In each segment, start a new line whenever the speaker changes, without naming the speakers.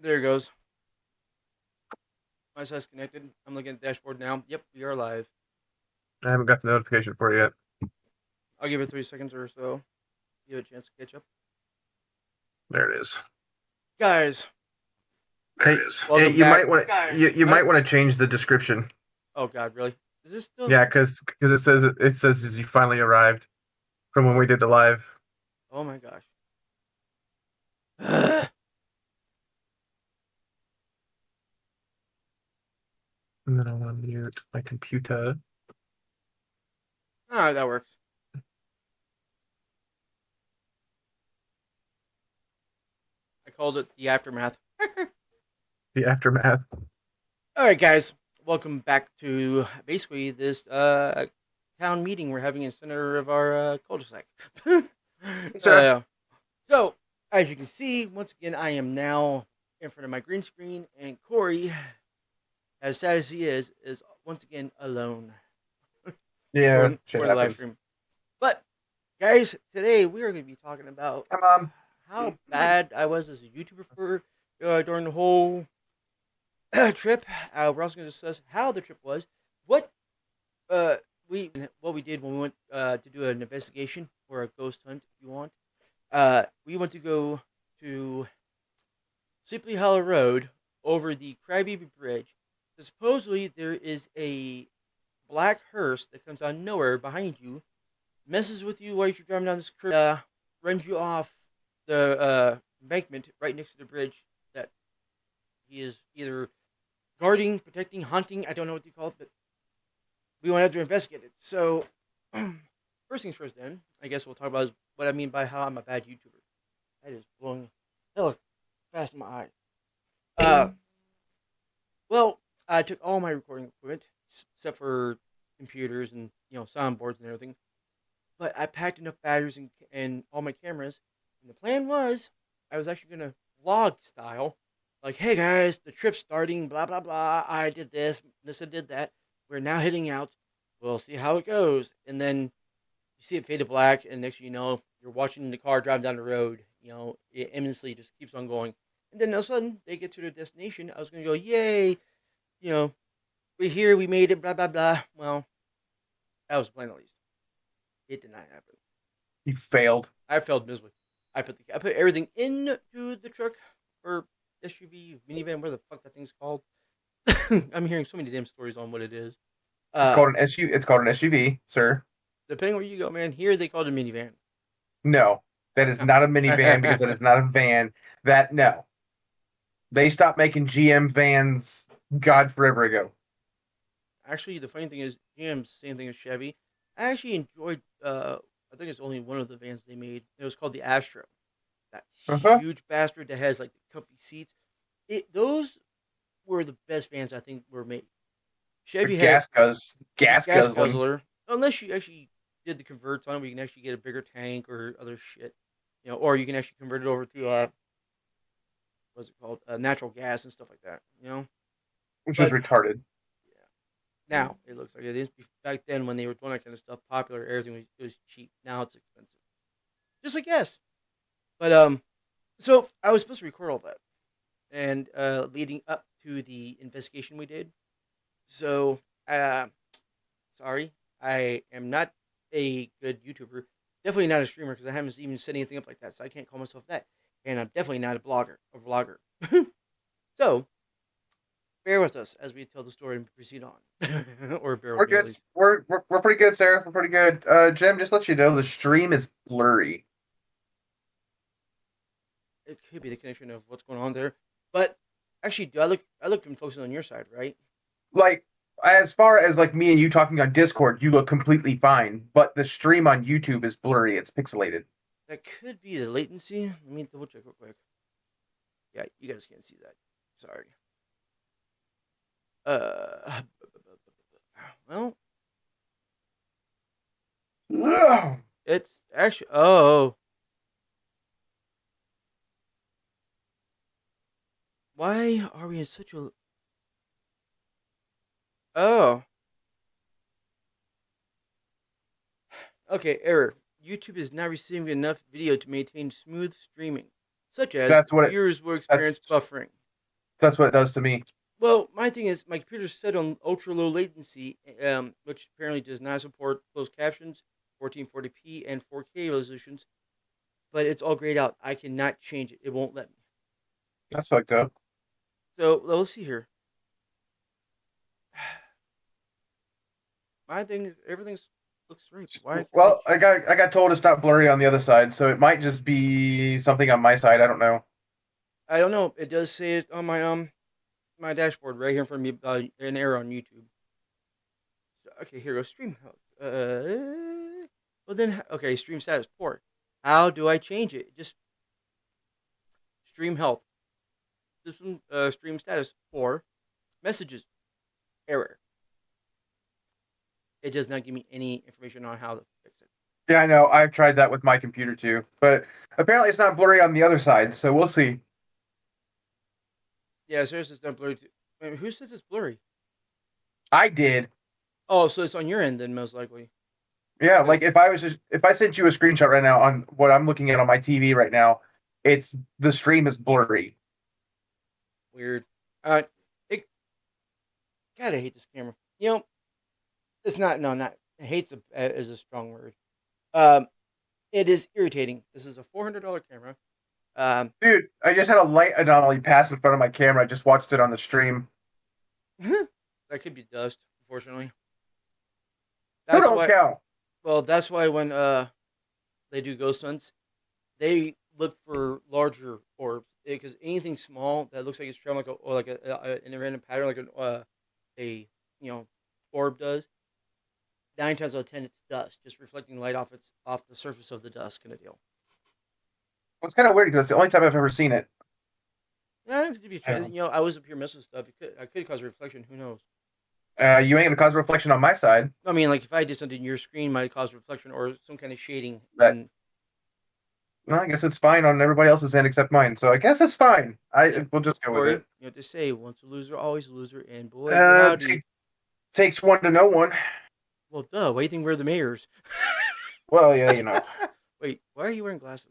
There it goes. My side's connected. I'm looking at the dashboard now. Yep, we are live.
I haven't got the notification for it yet.
I'll give it 3 seconds or so. Give it a chance to catch up.
There it is.
Guys,
Hey,
welcome
you
back.
might want you might want to change the description.
Oh God, really? Is this still?
Yeah, because it says you finally arrived from when we did the live.
Oh my gosh.
And then I'll unmute my computer.
All right, that works. I called it the aftermath.
The aftermath.
All right, guys, welcome back to basically this town meeting we're having in the center of our cul-de-sac.
Sir.
So, as you can see, once again, I am now in front of my green screen, and Corey, as sad as he is once again alone
Yeah,
for
shit
the live
happens.
stream. But, guys, today we are going to be talking about
Come on.
how bad I was as a YouTuber for during the whole trip. We're also going to discuss how the trip was, what uh, what we did when we went to do an investigation or a ghost hunt, if you want. We went to go to Sleepy Hollow Road over the Crybaby Bridge. Supposedly, there is a black hearse that comes out of nowhere behind you, messes with you while you're driving down this curve, runs you off the embankment right next to the bridge that he is either guarding, protecting, haunting. I don't know what you call it, but we went out to investigate it. So, first things first, then, I guess we'll talk about what I mean by how I'm a bad YouTuber. That is blowing hella fast in my eyes. Well, I took all my recording equipment, except for computers and soundboards and everything. But I packed enough batteries and all my cameras. And the plan was, I was actually gonna vlog style, like, hey guys, the trip's starting, blah blah blah. I did this, I did that. We're now heading out. We'll see how it goes. And then you see it fade to black, and next thing you know, you're watching the car drive down the road. It endlessly just keeps on going. And then all of a sudden, they get to their destination. I was gonna go, yay, you know, we're here, we made it, blah blah blah. Well, that was the plan at least. It did not happen.
You failed.
I failed miserably. I put everything into the truck or SUV, minivan, where the fuck that thing's called. I'm hearing so many damn stories on what it is.
It's called an SUV. It's called an SUV, sir.
Depending where you go, man. Here they call it a minivan.
No, that is not a minivan because that is not a van. No. They stopped making GM vans God forever ago.
Actually, the funny thing is, GM's same thing as Chevy. I actually enjoyed. I think it's only one of the vans they made. It was called the Astro. That huge bastard that has like the comfy seats. Those were the best vans I think were made. Chevy had
gas
guzzler. Unless you actually did the converts on it, where you can actually get a bigger tank or other shit, or you can actually convert it over to what's it called, natural gas and stuff like that,
which was retarded.
Yeah. Now it looks like it is. Back then, when they were doing that kind of stuff, popular, everything was cheap. Now it's expensive, just like gas. But so I was supposed to record all that, and leading up to the investigation we did. So, sorry, I am not a good YouTuber. Definitely not a streamer because I haven't even set anything up like that. So I can't call myself that. And I'm definitely not a vlogger. So, bear with us as we tell the story and proceed on. Or bear
We're
with me at
good.
least.
We're pretty good, Sarah. We're pretty good. Jim, just let you know the stream is blurry.
It could be the connection of what's going on there. But actually, do I look focusing on your side, right?
Like, as far as like me and you talking on Discord, you look completely fine, but the stream on YouTube is blurry. It's pixelated.
That could be the latency. Let me double check real quick. Yeah, you guys can't see that. Sorry. Well, it's actually. Oh, why are we in such a? Oh, okay. Error. YouTube is not receiving enough video to maintain smooth streaming, such as
That's what
viewers will
that's
experience buffering.
That's what it does to me.
Well, my thing is, my computer's set on ultra low latency, which apparently does not support closed captions, 1440p, and 4K resolutions. But it's all grayed out. I cannot change it. It won't let me.
That's fucked up.
So let's see here. My thing is, everything's looks right. Why can't I
Well,
change?
I got told it's not blurry on the other side, so it might just be something on my side. I don't know.
I don't know. It does say it on my dashboard right here in front of me. An error on YouTube. So, okay, here goes stream health. Well then, okay, stream status poor. How do I change it? Just stream health. System stream status poor. Messages error. It does not give me any information on how to fix it.
Yeah, I know. I've tried that with my computer too, but apparently it's not blurry on the other side, so we'll see.
Yeah, seriously, it's not blurry. I mean, who says it's blurry?
I did.
Oh, so it's on your end then, most likely.
Yeah, like if I sent you a screenshot right now on what I'm looking at on my TV right now, it's the stream is blurry.
Weird. It. God, I hate this camera. It's not. No, not. Hate's is a strong word. Um, it is irritating. This is a $400 camera.
Dude, I just had a light anomaly pass in front of my camera. I just watched it on the stream.
that could be dust, unfortunately.
Who
That's
don't
why.
count?
Well, that's why when they do ghost hunts, they look for larger orbs because anything small that looks like it's traveling like in a random pattern, like a orb does. 9 times out of 10, it's dust, just reflecting light off the surface of the dust, kind of deal.
Well, it's kind of weird because it's the only time I've ever seen it.
Yeah, it could be.
Yeah.
I was up here messing with stuff. I could cause a reflection. Who knows?
You ain't gonna cause a reflection on my side.
I mean, like if I did something in your screen, might cause reflection or some kind of shading.
That Well, I guess it's fine on everybody else's end except mine. So I guess it's fine. We'll just go with
Corey,
it.
you have to say, once a loser, always a loser, and boy, howdy.
Takes one to know one.
Well, duh. Why do you think we're the mayors?
Well, yeah, you know.
Wait, why are you wearing glasses?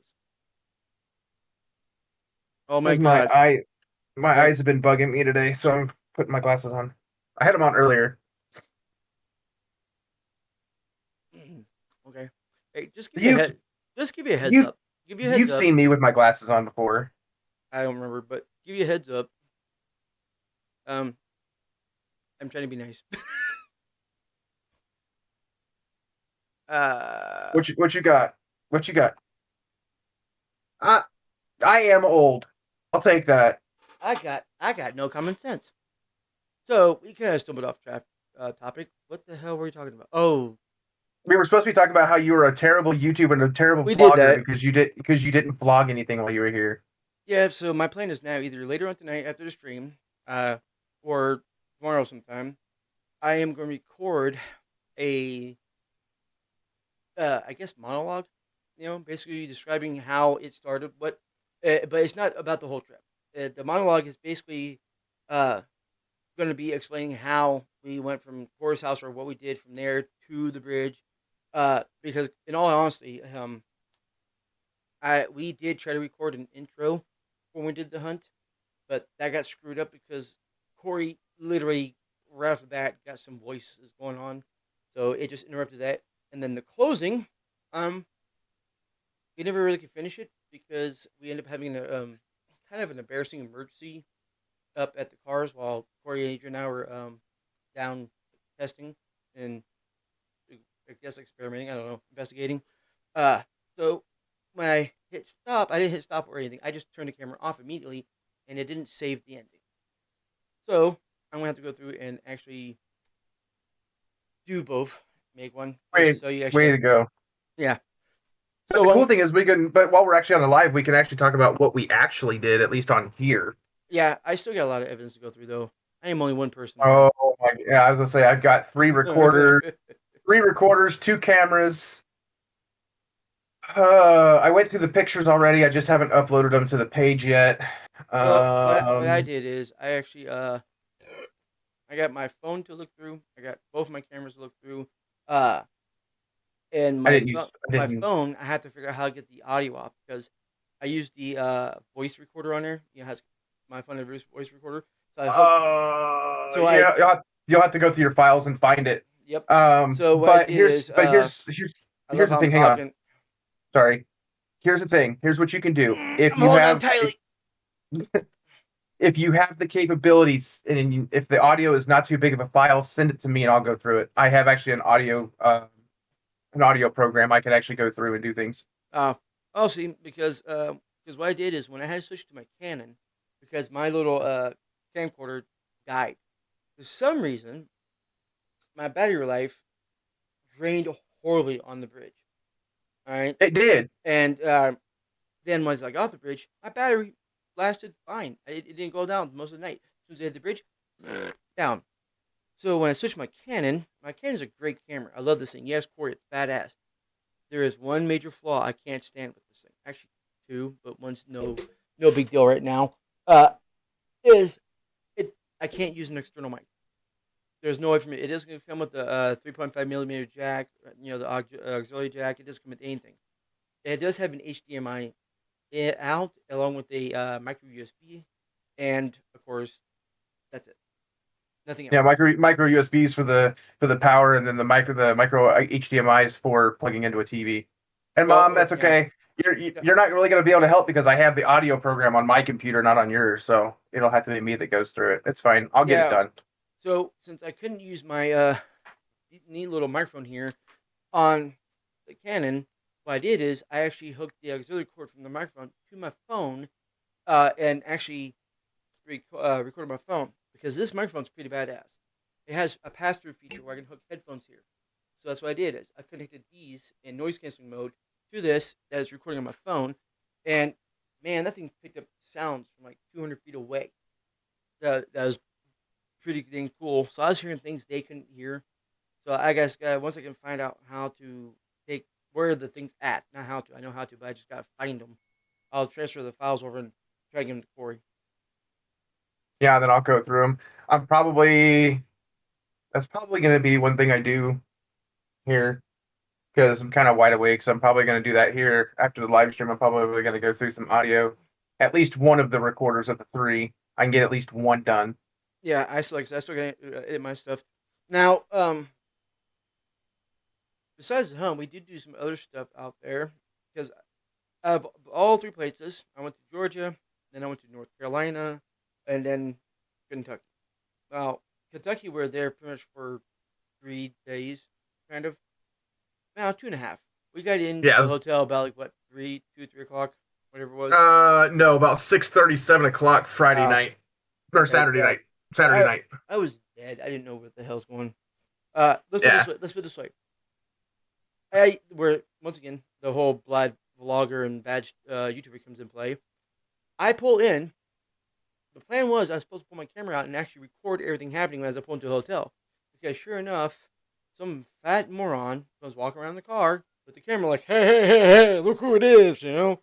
Oh my god.
My eyes have been bugging me today, so I'm putting my glasses on. I had them on earlier.
Okay. Hey, just give you a heads up. Give you a heads
You've
up.
seen me with my glasses on before.
I don't remember, but give you a heads up. I'm trying to be nice.
What you got? What you got? I am old. I'll take that.
I got no common sense. So we kind of stumbled off topic. What the hell were we talking about? Oh,
We were supposed to be talking about how you were a terrible YouTuber and a terrible
We did
vlogger
that.
because you didn't vlog anything while you were here.
yeah. So my plan is now either later on tonight after the stream, or tomorrow sometime. I am going to record a, I guess monologue. Basically describing how it started. But it's not about the whole trip. The monologue is basically going to be explaining how we went from Cora's house or what we did from there to the bridge. Because in all honesty, we did try to record an intro when we did the hunt, but that got screwed up because Corey literally right off the bat got some voices going on, so it just interrupted that. And then the closing, we never really could finish it because we ended up having a kind of an embarrassing emergency up at the cars while Corey and Adrian and I were down testing and I guess experimenting. I don't know, investigating. So when I hit stop, I didn't hit stop or anything. I just turned the camera off immediately, and it didn't save the ending. So I'm gonna have to go through and actually do both. Make one.
Way to go.
Yeah.
But the cool thing is but while we're actually on the live, we can actually talk about what we actually did, at least on here.
Yeah, I still got a lot of evidence to go through, though. I am only one person.
Oh my! Yeah, I was gonna say I've got 3 recorders, 2 cameras. I went through the pictures already. I just haven't uploaded them to the page yet.
What I did is I actually I got my phone to look through. I got both my cameras to look through. And my phone, I had to figure out how to get the audio off because I used the voice recorder on there. It has my phone voice recorder. So I hooked.
Uh,
So I
yeah, you'll have to go through your files and find it.
Yep. So what I did is I love
Here's the
how I'm
thing. Hang on,
talking.
sorry. Here's the thing. Here's what you can do.
I'm holding on tightly.
If you have the capabilities if the audio is not too big of a file, send it to me and I'll go through it. I have actually an audio program I can actually go through and do things.
Oh, see, because what I did is when I had to switch to my Canon, because my little camcorder died for some reason, my battery life drained horribly on the bridge. All right,
It did.
and then once I got off the bridge, my battery lasted fine. It didn't go down most of the night. As soon as I hit the bridge, down. So when I switched my Canon's a great camera. I love this thing. Yes, Corey, it's badass. There is one major flaw I can't stand with this thing. Actually, two, but one's no big deal right now. Is it? I can't use an external mic. There's no way for me. It is going to come with the 3.5 millimeter jack, the auxiliary jack. It doesn't come with anything. It does have an HDMI out along with a micro USB, and of course, that's it. Nothing else.
Yeah, micro USBs for the power, and then the micro HDMI's for plugging into a TV. And mom, that's okay. You're not really going to be able to help because I have the audio program on my computer, not on yours. So it'll have to be me that goes through it. It's fine. I'll get it done.
So since I couldn't use my neat little microphone here on the Canon, what I did is I actually hooked the auxiliary cord from the microphone to my phone, and actually recorded my phone because this microphone's pretty badass. It has a pass-through feature where I can hook headphones here. So that's what I did is I connected these in noise canceling mode to this that is recording on my phone, and man, that thing picked up sounds from like 200 feet away. That was pretty dang cool. So I was hearing things they couldn't hear. So I guess once I can find out how to take where the thing's at, not how to. I know how to, but I just gotta find them. I'll transfer the files over and try to give them to Corey.
Yeah, then I'll go through them. That's probably going to be one thing I do here because I'm kind of wide awake. So I'm probably going to do that here after the live stream. I'm probably going to go through some audio, at least one of the recorders of the three. I can get at least one done.
Yeah, I still gotta edit my stuff. Now, besides the home, we did do some other stuff out there because of all three places, I went to Georgia, then I went to North Carolina, and then Kentucky. Well, Kentucky, we were there pretty much for 3 days, kind of. Now 2.5. We got into the hotel about like what 3 o'clock, whatever it was.
No, about 6:30, 7 o'clock Friday night or okay, Saturday night. Saturday night.
I was dead. I didn't know what the hell's going. Let's put it this way. Where once again the whole blood vlogger and badge YouTuber comes in play. I pull in. The plan was I was supposed to pull my camera out and actually record everything happening as I pull into the hotel. Because sure enough, some fat moron was walking around the car with the camera like, hey, look who it is, you know?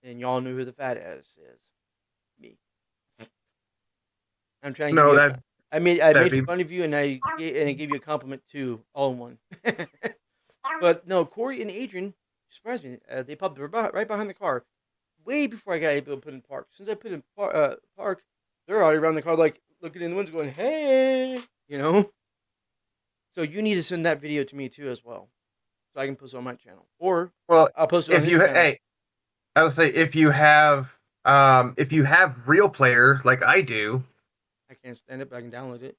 And y'all knew who the fat ass is. Me. I'm trying to I made fun of you and I gave you a compliment too, all in one. But no, Corey and Adrian surprised me. They popped right behind the car. Way before I got able to put in park. Since I put in park, they're already around the car, like looking in the window, going, "Hey," you know. So you need to send that video to me too as well, so I can post it on my channel, or I'll post it on his channel.
Hey, I would say if you have Real Player like I do,
I can't stand it, but I can download it.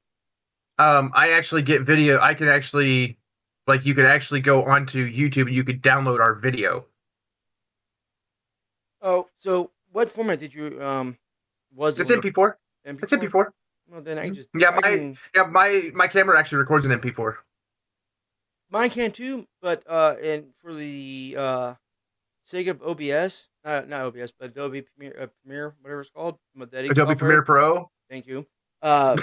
I actually get video. I can actually you could actually go onto YouTube and you could download our video.
Oh, so what format did you
was it? It's MP4. MP4. It's MP4.
Well, then I just
my camera actually records an MP4.
Mine can too, but and for the sake of OBS, not OBS, but Adobe Premiere, whatever it's called,
Adobe Premiere Pro.
Thank you. Now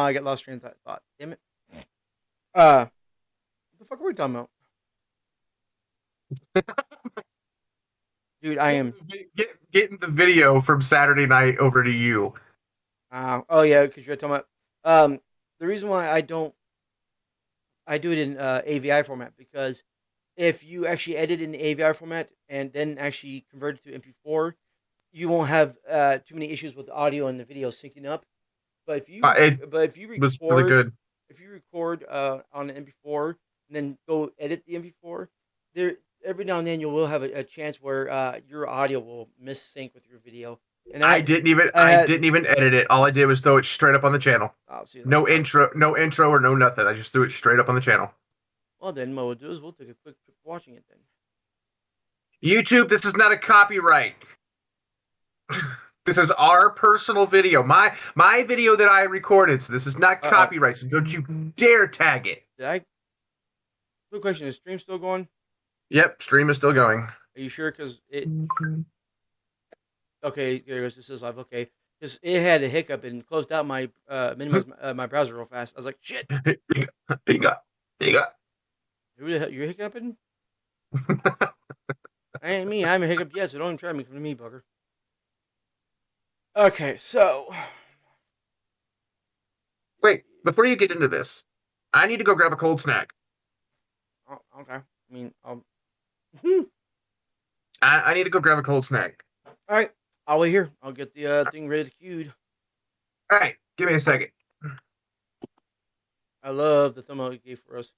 I get lost train of thought. Damn it. What the fuck are we talking about? Dude, I am
getting the video from Saturday night over to you.
Oh yeah, because you're talking about the reason why I do it in AVI format because if you actually edit in the AVI format and then actually convert it to MP4, you won't have too many issues with the audio and the video syncing up. But if you
It
but if you
was really
record
good.
if you record on the MP4 and then go edit the MP4, there every now and then you will have a chance where your audio will missync with your video. And
I didn't even edit it. All I did was throw it straight up on the channel.
Oh, see,
No intro or no nothing. I just threw it straight up on the channel.
Well, then what we'll do is we'll take a quick trip watching it then.
YouTube, this is not a copyright. This is our personal video. My video that I recorded. So this is not copyright. So don't you dare tag it.
Quick question: is stream still going?
Yep, stream is still going.
Are you sure? Because it. Okay, there goes. This is live. Okay, because it had a hiccup and closed out my minimized my browser real fast. I was like, shit.
You got.
Who the hell you're hiccuping? I ain't me. I haven't hiccuped yet, so don't even try to make fun of me, bugger. Okay, so.
Wait, before you get into this, I need to go grab a cold snack.
Oh, okay. I mean,
I need to go grab a cold snack.
All right, I'll wait here. I'll get the thing ready to queued.
All right, give me a second.
I love the thumbnail you gave for us.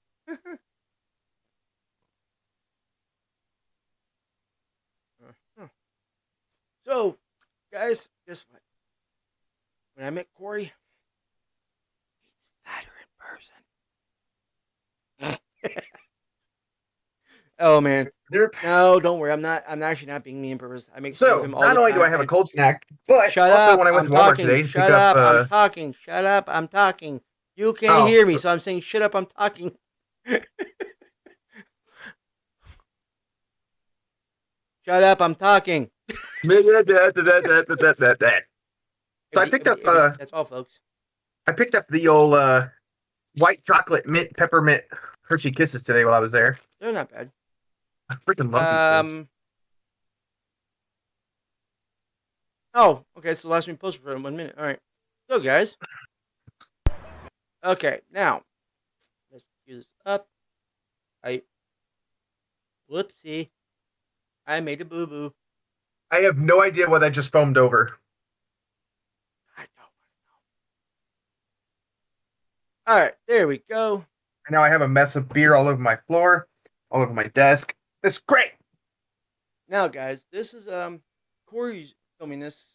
So, guys, guess what? When I met Corey, he's fatter in person. Oh man, no, don't worry. I'm actually not being mean in purpose. I make fun of him all the time.
Not only do I have a cold snack, but
shut
also
up,
when I went
I'm
to Walmart
talking.
today,
Shut up, I'm talking. Shut up, I'm talking. You can't hear me, so I'm saying shut up, I'm talking. Shut up, I'm talking.
So I picked up.
That's all, folks.
I picked up the old white chocolate mint peppermint Hershey Kisses today while I was there.
They're not bad.
I freaking love these things.
Oh, okay. So the last one posted for 1 minute. All right. So, guys. Okay, now let's do this up. Whoopsie. I made a boo boo.
I have no idea why that just foamed over.
I don't know. All right, there we go.
And now I have a mess of beer all over my floor, all over my desk. It's great.
Now, guys, this is Corey's filming this.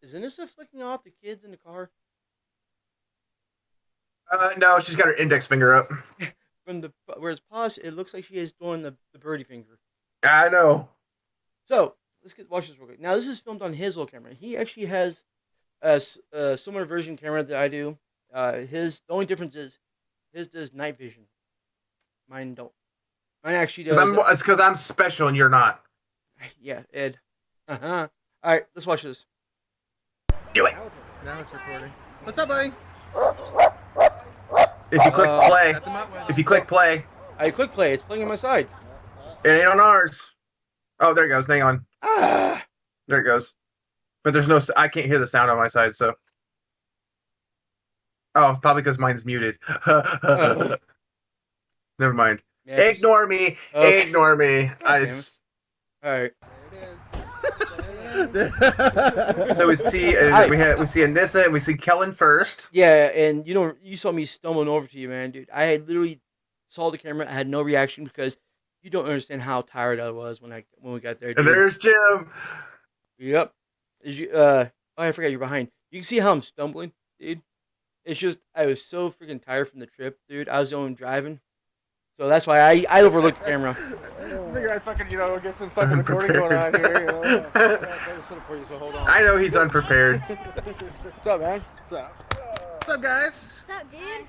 Isn't this flicking off the kids in the car?
No, she's got her index finger up.
From where it's paused, it looks like she is doing the birdie finger.
I know.
So let's watch this real quick. Now, this is filmed on his little camera. He actually has a similar version camera that I do. The only difference is his does night vision. Mine don't. Mine actually does.
It's because I'm special and you're not.
Yeah, Ed. All right, let's watch this.
Do it.
Now it's recording. What's up, buddy?
If you click play,
I click play. It's playing on my side.
It ain't on ours. Oh, there it goes. Hang on. There it goes. But there's no. I can't hear the sound on my side, so. Oh, probably because mine's muted. Never mind. Yeah, ignore me. Okay. Ignore me.
Okay. All right.
There it is.
So we see we see Anissa and we see Kellen first.
Yeah, and you saw me stumbling over to you, man, dude. I had literally saw the camera. I had no reaction because you don't understand how tired I was when we got there. Dude.
And there's Jim.
Yep. I forgot you're behind. You can see how I'm stumbling, dude. It's just I was so freaking tired from the trip, dude. I was the one driving. So that's why I overlooked the camera.
I figure I fucking, get some fucking recording going on here, for you, so hold on.
I know he's unprepared.
What's up, man?
What's up, guys?
What's up, dude?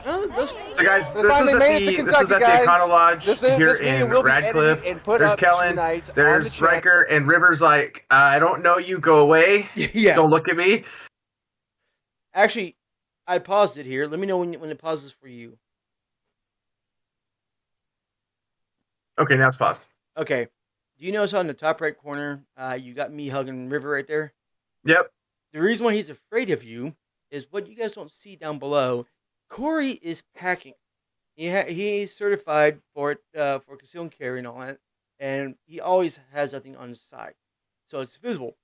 So guys, this is at the Econo Lodge here in Radcliffe. There's Kellen, there's Riker, and River's like, I don't know you, go away.
Yeah.
Don't look at me.
Actually, I paused it here. Let me know when it pauses for you.
Okay, now it's paused.
Okay. Do you notice how in the top right corner, you got me hugging River right there?
Yep.
The reason why he's afraid of you is what you guys don't see down below. Corey is packing. He's certified for it for concealed carry and all that, and he always has that thing on his side, so it's visible.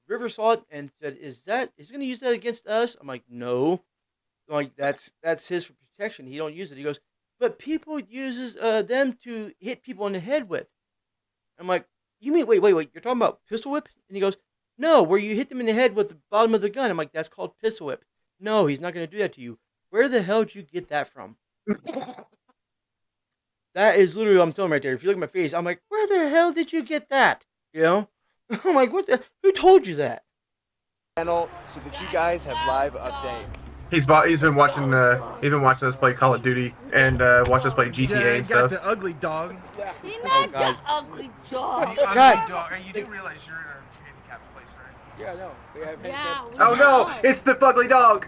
River saw it and said, is he going to use that against us?" I'm like, "No." I'm like, that's his for protection. He don't use it. He goes, "But people uses them to hit people in the head with." I'm like, "You mean wait? You're talking about pistol whip?" And he goes, "No, where you hit them in the head with the bottom of the gun." I'm like, "That's called pistol whip." "No, he's not going to do that to you." Where the hell did you get that from? That is literally what I'm telling right there. If you look at my face, I'm like, "Where the hell did you get that?" You know? I'm like, "What the? Who told you that?"
Channel so that you guys have live update.
He's been watching us play Call of Duty and watch us play GTA and stuff.
the ugly dog.
You're not the ugly dog.
The ugly dog. And you do realize you're in a handicapped place, right?
Yeah, no. We have
Yeah.
Oh no, it's the ugly dog.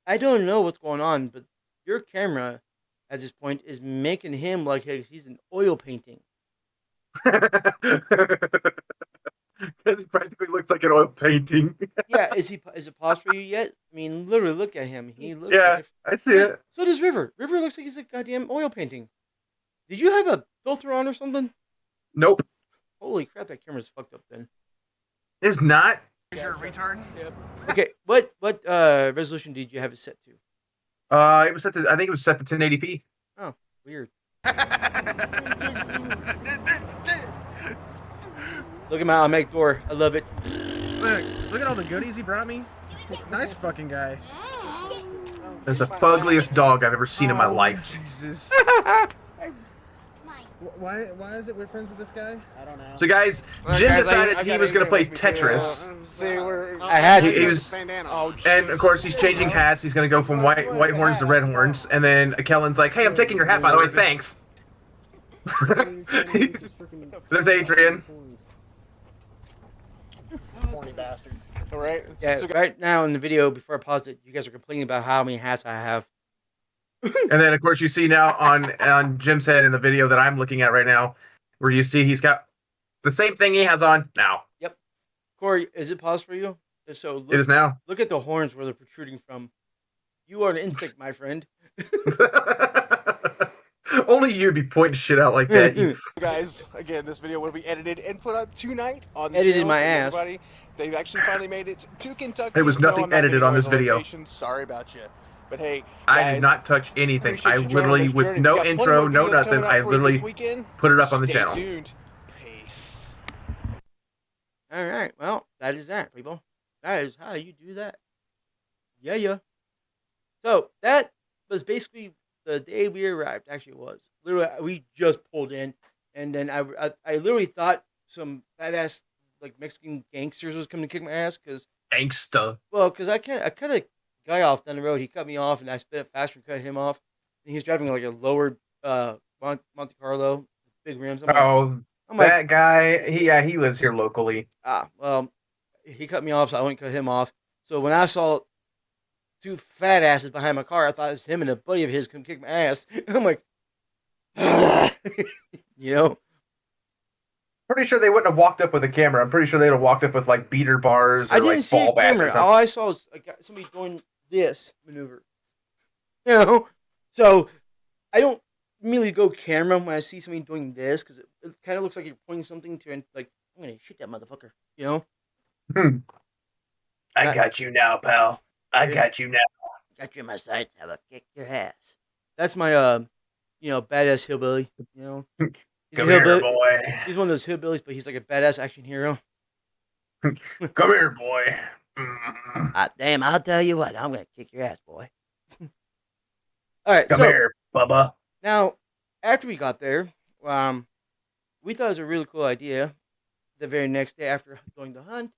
I don't know what's going on, but your camera at this point is making him like he's an oil painting.
It practically looks like an oil painting.
Yeah, is it paused for you yet? I mean, literally look at him. He looks
Yeah,
like
I see it.
so does River. River looks like he's a goddamn oil painting. Did you have a filter on or something?
Nope,
Holy crap, that camera's fucked up then.
it's not.
Is your retard?
Yep. Okay, what resolution did you have it set to?
It was set to. I think it was set to 1080p.
Oh, weird. Look at my make door. I love it.
Look at all the goodies he brought me. Nice fucking guy.
That's the fuggliest dog I've ever seen in my life.
Jesus. Why is it we're friends with this guy?
I don't know.
So guys, Jim decided he was gonna play Tetris.
I had to.
He was, and of course he's changing hats. He's gonna go from white horns to red horns, and then Kellen's like, "Hey, I'm taking your hat by the way, thanks." There's Adrian.
Horny bastard. All right.
Yeah,
So,
right now in the video, before I paused it, you guys are complaining about how many hats I have.
And then of course you see now on Jim's head in the video that I'm looking at right now, where you see he's got the same thing he has on now.
Yep. Corey, is it paused for you? If so,
It is now.
look at the horns where they're protruding from. You are an insect, my friend.
Only you'd be pointing shit out like that. You
guys, again, this video will be edited and put up tonight on the
Edited
channel
my
for
ass.
everybody. They've actually finally made it to Kentucky.
There was
No,
nothing
I'm not
edited
gonna
on
go
this
on
video.
location. Sorry about you. But hey,
I
guys,
did not touch anything.
appreciate
I
you joining
literally,
this
with
journey.
no
We got plenty
intro,
more
no
videos
nothing,
coming out
I
for you this
literally
weekend.
put it up on the
Stay
channel.
tuned. Peace.
All right. Well, that is that, people. That is how you do that. Yeah. So that was basically the day we arrived. Actually, it was literally we just pulled in, and then I literally thought some badass like Mexican gangsters was coming to kick my ass because
Gangsta.
I cut a guy off down the road. He cut me off, and I sped up faster and cut him off. And he was driving like a lowered Monte Carlo, big rims. I'm like,
That guy, he lives here locally.
well, he cut me off, so I went and cut him off. So when I saw two fat asses behind my car, I thought it was him and a buddy of his come kick my ass. I'm like, you know?
Pretty sure they wouldn't have walked up with a camera. I'm pretty sure they'd have walked up with like beater bars or
I didn't
like
see a
ball bats or
camera.
something.
All I saw was somebody doing this maneuver. You know? So I don't immediately go camera when I see somebody doing this because it kind of looks like you're pointing something to, and like, I'm going to shoot that motherfucker. You know?
I got you now, pal. I got you now.
Got you in my sights. Have a kick your ass. That's my, badass hillbilly. You know? He's
Come
a
here,
hillbilly.
boy.
He's one of those hillbillies, but he's like a badass action hero.
Come here, boy.
Damn, I'll tell you what. I'm going to kick your ass, boy. All right,
Come
so
here, Bubba.
now, after we got there, we thought it was a really cool idea the very next day after going to hunt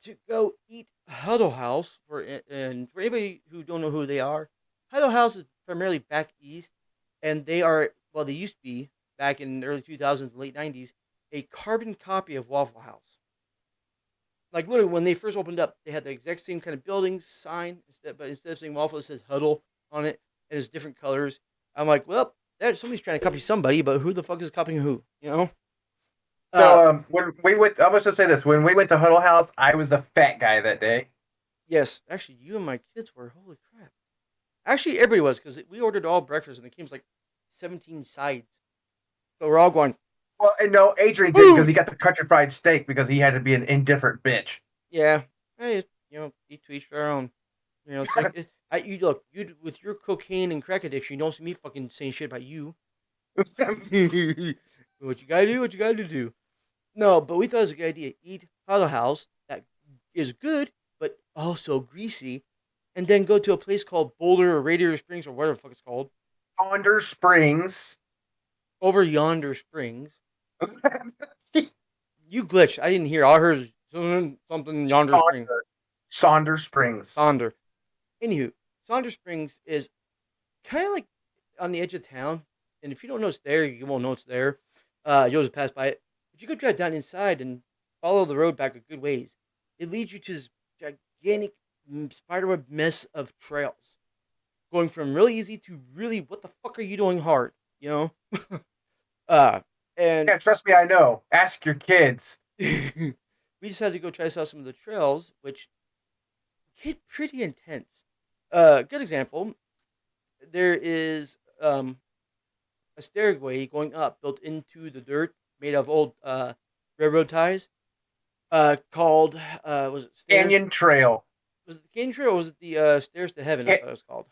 to go eat Huddle House. And for anybody who don't know who they are, Huddle House is primarily back east, and they used to be, back in the early 2000s and late 90s, a carbon copy of Waffle House. Like, literally, when they first opened up, they had the exact same kind of building sign, but instead of saying Waffle, it says Huddle on it, and it's different colors. I'm like, well, somebody's trying to copy somebody, but who the fuck is copying who? You know?
So when we went, I must just say this: when we went to Huddle House, I was a fat guy that day.
Yes, actually, you and my kids were. Holy crap! Actually, everybody was because we ordered all breakfast and it came with like 17 sides. So we're all going.
Well, and no, Adrian did because he got the country fried steak because he had to be an indifferent bitch.
Yeah, hey, each to each their own. It's like you look, you with your cocaine and crack addiction, you don't see me fucking saying shit about you. What you gotta do, what you gotta do. No, but we thought it was a good idea. Eat Hollow House that is good, but also greasy, and then go to a place called Boulder or Radiator Springs or whatever the fuck it's called.
Ponder Springs.
Over Yonder Springs. You glitched. I didn't hear. I heard something Yonder Springs.
Saunders Springs.
Sonder. Anywho, Saunders Springs is kind of like on the edge of town, and if you don't know it's there, you won't know it's there. You'll just pass by it. But you go drive down inside and follow the road back a good ways. It leads you to this gigantic spiderweb mess of trails, going from really easy to really what the fuck are you doing hard, and
yeah, trust me, I know. Ask your kids.
we decided to go try out some of the trails, which get pretty intense. Good example. There is a stairway going up, built into the dirt, made of old railroad ties. Called was it stairs?
Canyon Trail.
Was it the Canyon Trail or was it the Stairs to Heaven? I thought it was called.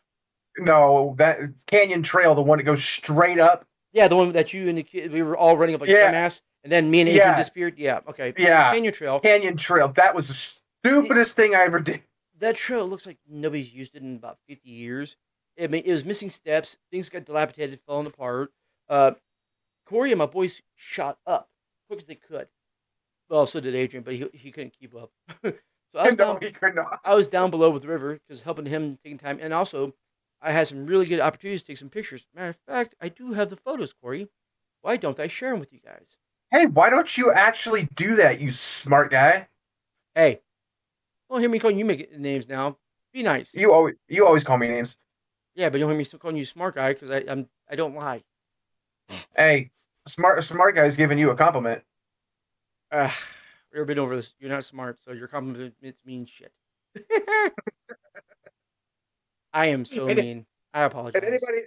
No, that Canyon Trail, the one that goes straight up.
Yeah, the one that you and the kid, we were all running up like dumbass, and then me and Adrian disappeared. Yeah, okay.
Yeah.
Canyon Trail.
Canyon Trail. That was the stupidest thing I ever did.
That trail looks like nobody's used it in about 50 years. It was missing steps. Things got dilapidated, falling apart. Corey and my boys shot up quick as they could. Well, so did Adrian, but he couldn't keep up. So I was down below with the river because helping him taking time, and also I had some really good opportunities to take some pictures. Matter of fact, I do have the photos, Corey. Why don't I share them with you guys?
Hey, why don't you actually do that, you smart guy?
Hey, don't hear me calling you names now. Be nice.
You always call me names.
Yeah, but you don't hear me still calling you smart guy because I don't lie.
Hey, smart guy's giving you a compliment.
We've ever been over this. You're not smart, so your compliments mean shit. I am so mean. I apologize.
And anybody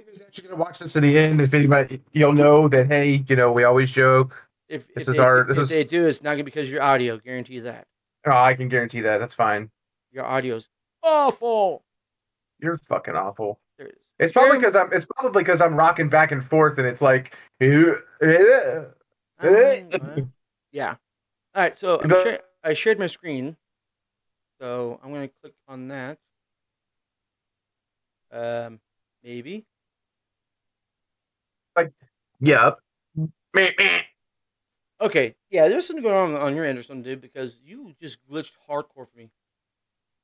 who's actually going to watch this to the end, if anybody, you'll know that, hey, we always joke.
If they do, it's not going to be because of your audio. Guarantee that.
Oh, I can guarantee that. That's fine.
Your audio's awful.
You're fucking awful.
There it is.
It's probably because I'm rocking back and forth, and it's like,
yeah. All right, so I shared my screen, so I'm gonna click on that. Maybe.
Like, yeah.
Okay, yeah, there's something going on your end or something, dude, because you just glitched hardcore for me.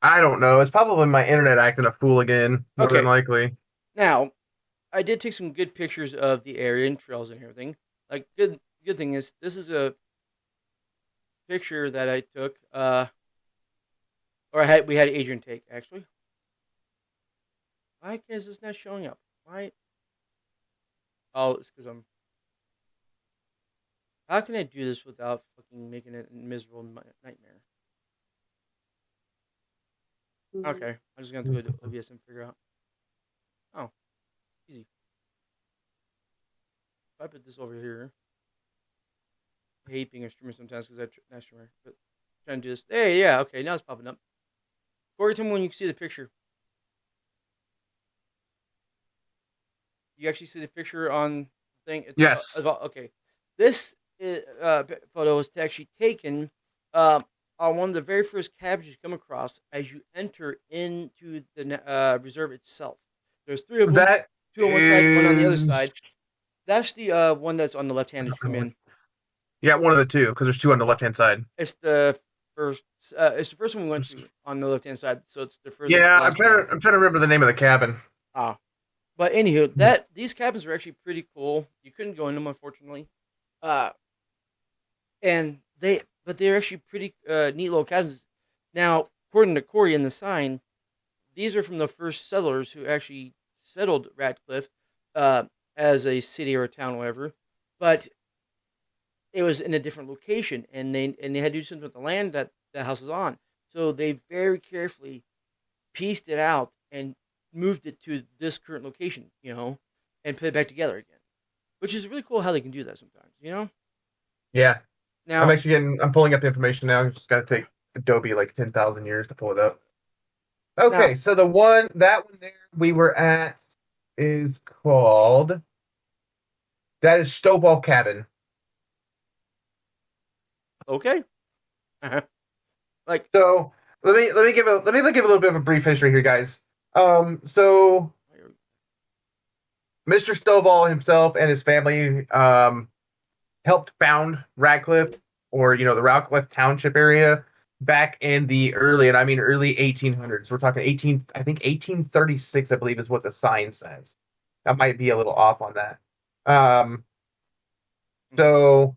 I don't know. It's probably my internet acting a fool again, more than likely.
Now, I did take some good pictures of the area and trails and everything. Like, good thing is, this is a picture that I took, we had Adrian take, actually. Why is this not showing up? Why? Oh, it's because how can I do this without fucking making it a miserable nightmare? Okay, I'm just going to go to OBS and figure out. Oh, easy. If I put this over here, I hate being a streamer sometimes because I'm not a streamer, but I'm trying to do this. Hey, yeah, okay, now it's popping up. Corey, tell me when you can see the picture. You actually see the picture on the thing?
Yes.
Okay. This photo was actually taken on one of the very first cabins you come across as you enter into the reserve itself. There's 3 of them, 2 on one side, 1 on the other side. That's the one that's on the left hand as you come in.
Yeah, one of the 2, because there's 2 on the left hand side.
It's the first. It's the first one we went to on the left hand side. So it's the first.
Yeah, I'm trying to remember the name of the cabin.
But anywho, these cabins are actually pretty cool. You couldn't go in them, unfortunately. And they're actually pretty neat little cabins. Now, according to Corey in the sign, these are from the first settlers who actually settled Ratcliffe as a city or a town, or whatever. But it was in a different location, and they had to do something with the land that the house was on. So they very carefully pieced it out and moved it to this current location, and put it back together again, which is really cool how they can do that sometimes,
Yeah.
Now,
I'm pulling up the information now. Just got to take Adobe like 10,000 years to pull it up. Okay, so that one there we were at is called, that is Stovall Cabin.
okay.
So let me give a little bit of a brief history here, guys. So Mr. Stovall himself and his family helped found Radcliffe, or the Radcliffe Township area, back in the early 1800s. We're talking 1836, I believe, is what the sign says. That might be a little off on that. So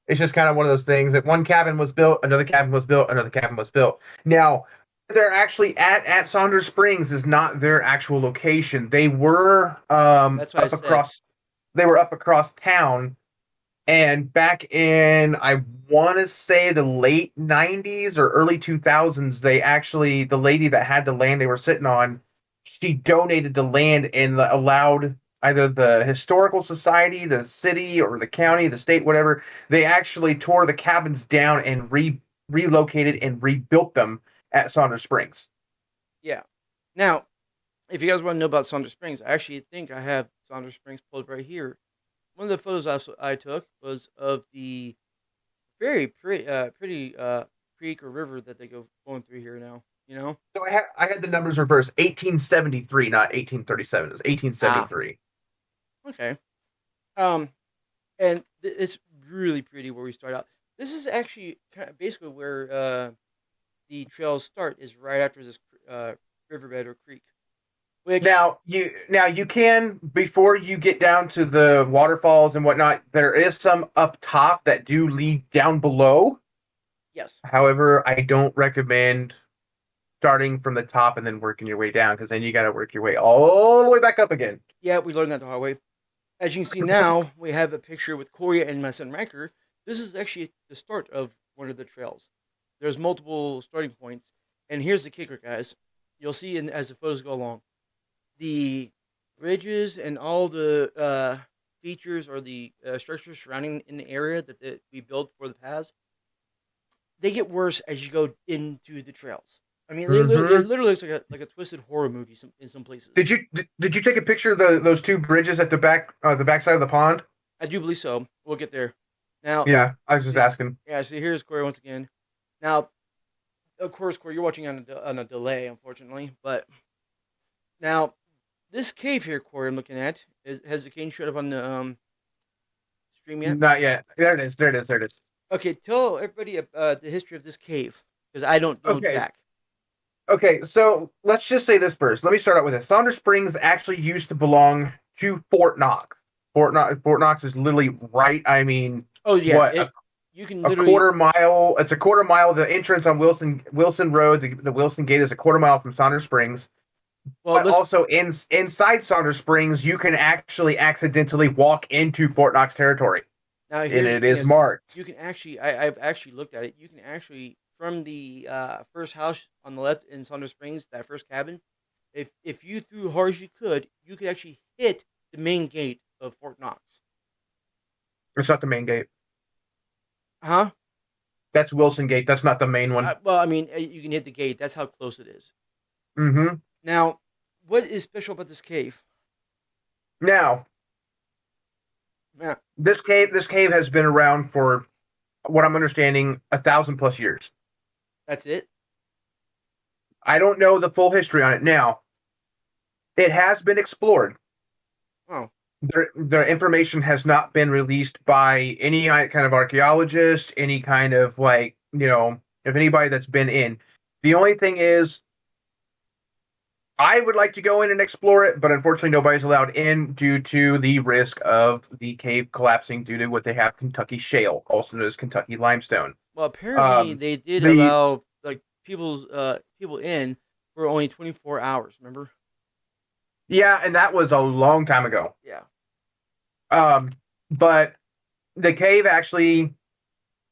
it's just kind of one of those things that one cabin was built, another cabin was built, another cabin was built. Now, they're actually at Saunders Springs is not their actual location. They were
That's what
they were up across town, and back in, I want to say, the late 90s or early 2000s, the lady that had the land they were sitting on, she donated the land and allowed either the historical society, the city, or the county, the state, whatever. They actually tore the cabins down and relocated and rebuilt them at Saunders Springs.
Yeah. Now, if you guys want to know about Saunders Springs, I actually think I have Saunders Springs pulled right here. One of the photos I took was of the very pretty creek or river that they go going through here now.
So I had the numbers reversed. 1873, not 1837. It was 1873.
Okay. And it's really pretty where we start out. This is actually basically where the trails start, is right after this riverbed or creek.
Now you can, before you get down to the waterfalls and whatnot, there is some up top that do lead down below.
Yes.
However, I don't recommend starting from the top and then working your way down, because then you got to work your way all the way back up again.
Yeah, we learned that the hard way. As you can see now, we have a picture with Corey and my son Ranker. This is actually the start of one of the trails. There's multiple starting points, and here's the kicker, guys. You'll see as the photos go along, the ridges and all the features or the structures surrounding in the area that we built for the paths, they get worse as you go into the trails. I mean, it literally looks like a twisted horror movie in some places.
Did you take a picture of those two bridges at the backside of the pond?
I do believe so. We'll get there. Now.
Yeah, I was just asking.
Yeah, so here's Corey once again. Now, of course, Corey, you're watching on a delay, unfortunately, but now this cave here, Corey, I'm looking at, has the cane showed up on the stream yet?
Not yet. There it is.
Okay, tell everybody the history of this cave, because I don't know Jack.
Okay, so let's just say this first. Let me start out with this. Saunders Springs actually used to belong to Fort Knox. Fort Knox is literally right. I mean,
oh yeah,
what,
you can literally
a quarter mile. It's a quarter mile. The entrance on Wilson Road, the Wilson Gate, is a quarter mile from Saunders Springs. Well, but also inside Saunders Springs, you can actually accidentally walk into Fort Knox territory.
Now,
and it is marked.
You can actually, I've actually looked at it. You can actually, from the first house on the left in Saunders Springs, that first cabin, if you threw hard as you could actually hit the main gate of Fort Knox.
It's not the main gate.
Huh?
That's Wilson Gate. That's not the main one.
Well, I mean, you can hit the gate. That's how close it is.
Mm-hmm.
Now, what is special about this cave?
Now, this cave has been around for, what I'm understanding, 1,000+ years.
That's it?
I don't know the full history on it. Now, it has been explored.
Oh.
The information has not been released by any kind of archaeologist, any kind of if anybody that's been in. The only thing is, I would like to go in and explore it, but unfortunately nobody's allowed in due to the risk of the cave collapsing due to what they have, Kentucky shale, also known as Kentucky limestone.
Well, apparently they did allow people in for only 24 hours, remember?
Yeah, and that was a long time ago.
Yeah.
But the cave actually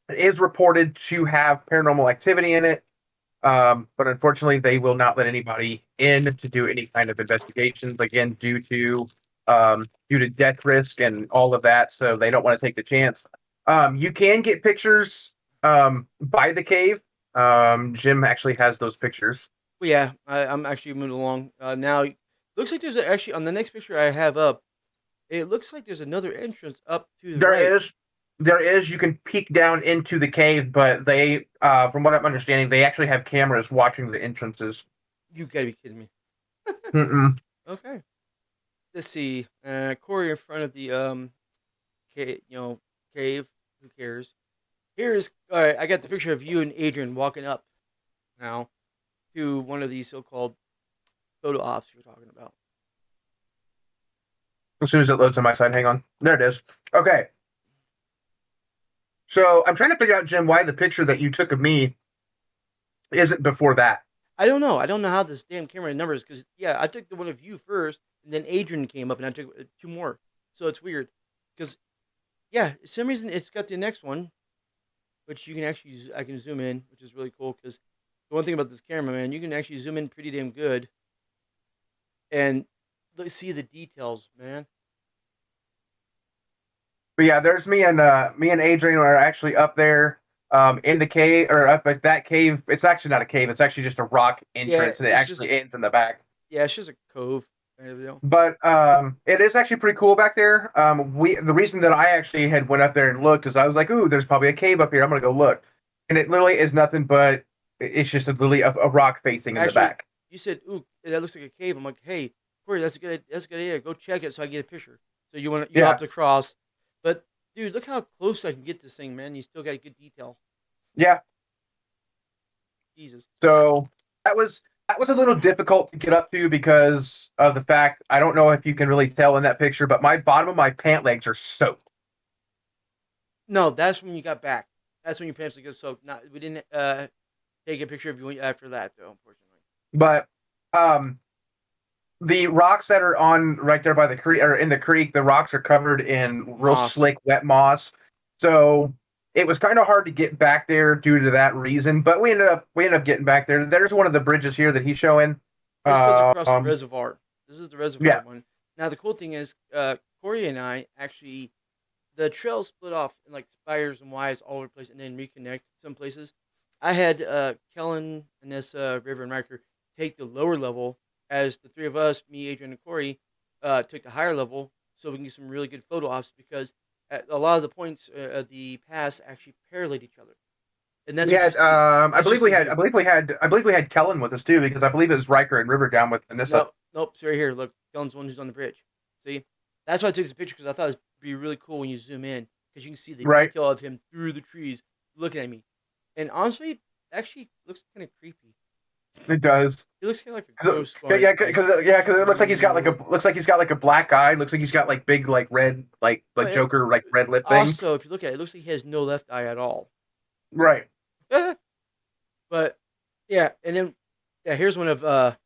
is reported to have paranormal activity in it. But unfortunately, they will not let anybody in to do any kind of investigations. Again, due to death risk and all of that, so they don't want to take the chance. You can get pictures by the cave. Jim actually has those pictures.
But yeah, I'm actually moving along now. Looks like there's actually on the next picture I have up. It looks like there's another entrance up to the
There
right.
is, there is. You can peek down into the cave, but they, from what I'm understanding, they actually have cameras watching the entrances.
You gotta be kidding me.
Mm-mm.
Okay. Let's see. Corey in front of the cave. Cave. Who cares? Here's all right. I got the picture of you and Adrian walking up now to one of these so-called photo ops you're talking about.
As soon as it loads on my side, hang on. There it is. Okay. So I'm trying to figure out, Jim, why the picture that you took of me isn't before that.
I don't know. I don't know how this damn camera numbers because yeah, I took the one of you first, and then Adrian came up, and I took two more. So it's weird because yeah, for some reason it's got the next one, which you can actually I can zoom in, which is really cool because the one thing about this camera, man, you can actually zoom in pretty damn good, and see the details, man.
But yeah, there's me and Adrian are actually up there in the cave, or up at that cave. It's actually not a cave, it's actually just a rock entrance, and it actually ends in the back.
Yeah, it's just a cove kind of deal.
But it is actually pretty cool back there. The reason that I actually had went up there and looked is I was like, ooh, there's probably a cave up here. I'm gonna go look. And it literally is nothing but it's just literally a rock facing in the back.
You said, ooh, that looks like a cave. I'm like, hey, Corey, that's a good idea. Go check it so I can get a picture. So you hopped across. But dude, look how close I can get this thing, man. You still got good detail.
Yeah.
Jesus.
So that was a little difficult to get up to because of the fact I don't know if you can really tell in that picture, but my bottom of my pant legs are soaked.
No, that's when you got back. That's when your pants get soaked. We didn't take a picture of you after that, though, unfortunately.
But the rocks that are on right there by the creek, or in the creek, the rocks are covered in real slick, wet moss. So it was kind of hard to get back there due to that reason. But we ended up getting back there. There's one of the bridges here that he's showing.
This goes across the reservoir. This is the reservoir one. Now the cool thing is, Corey and I actually, the trail split off in like spires and Ys all over the place, and then reconnect some places. I had Kellen, Anissa, River, and Riker take the lower level, as the three of us, me, Adrian, and Corey, took the higher level, so we can get some really good photo ops because at a lot of the points of the pass actually paralleled each other. And that's
I believe we had Kellen with us too, because I believe it was Riker and River down with Anissa.
Nope, it's right here. Look, Kellen's the one who's on the bridge. See, that's why I took this picture because I thought it'd be really cool when you zoom in because you can see the detail of him through the trees looking at me. And honestly, it actually looks kind of creepy.
It does.
He looks kind of like a ghost.
Yeah, because it looks like he's got like a black eye. Looks like he's got like big like red like Joker like red lip thing.
Also, if you look at it, it looks like he has no left eye at all.
Right.
But yeah, and then here's one of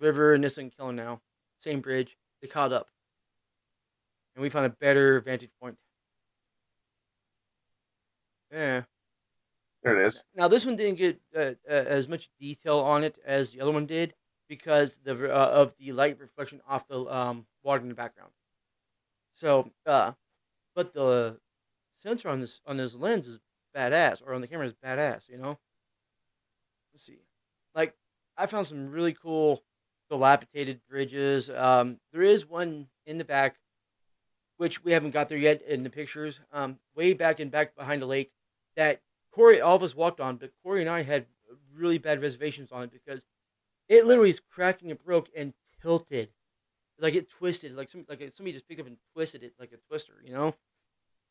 River, Nissa, and Kellen now. Same bridge. They caught up, and we found a better vantage point. Yeah.
There it is.
Now this one didn't get as much detail on it as the other one did because of the light reflection off the water in the background. So, but the sensor on this lens is badass, or on the camera is badass. You know. Let's see. Like I found some really cool dilapidated bridges. There is one in the back, which we haven't got there yet in the pictures. Way back behind the lake that Corey, all of us walked on, but Corey and I had really bad reservations on it because it literally is cracking and broke and tilted, like it twisted, like somebody just picked up and twisted it like a twister, you know.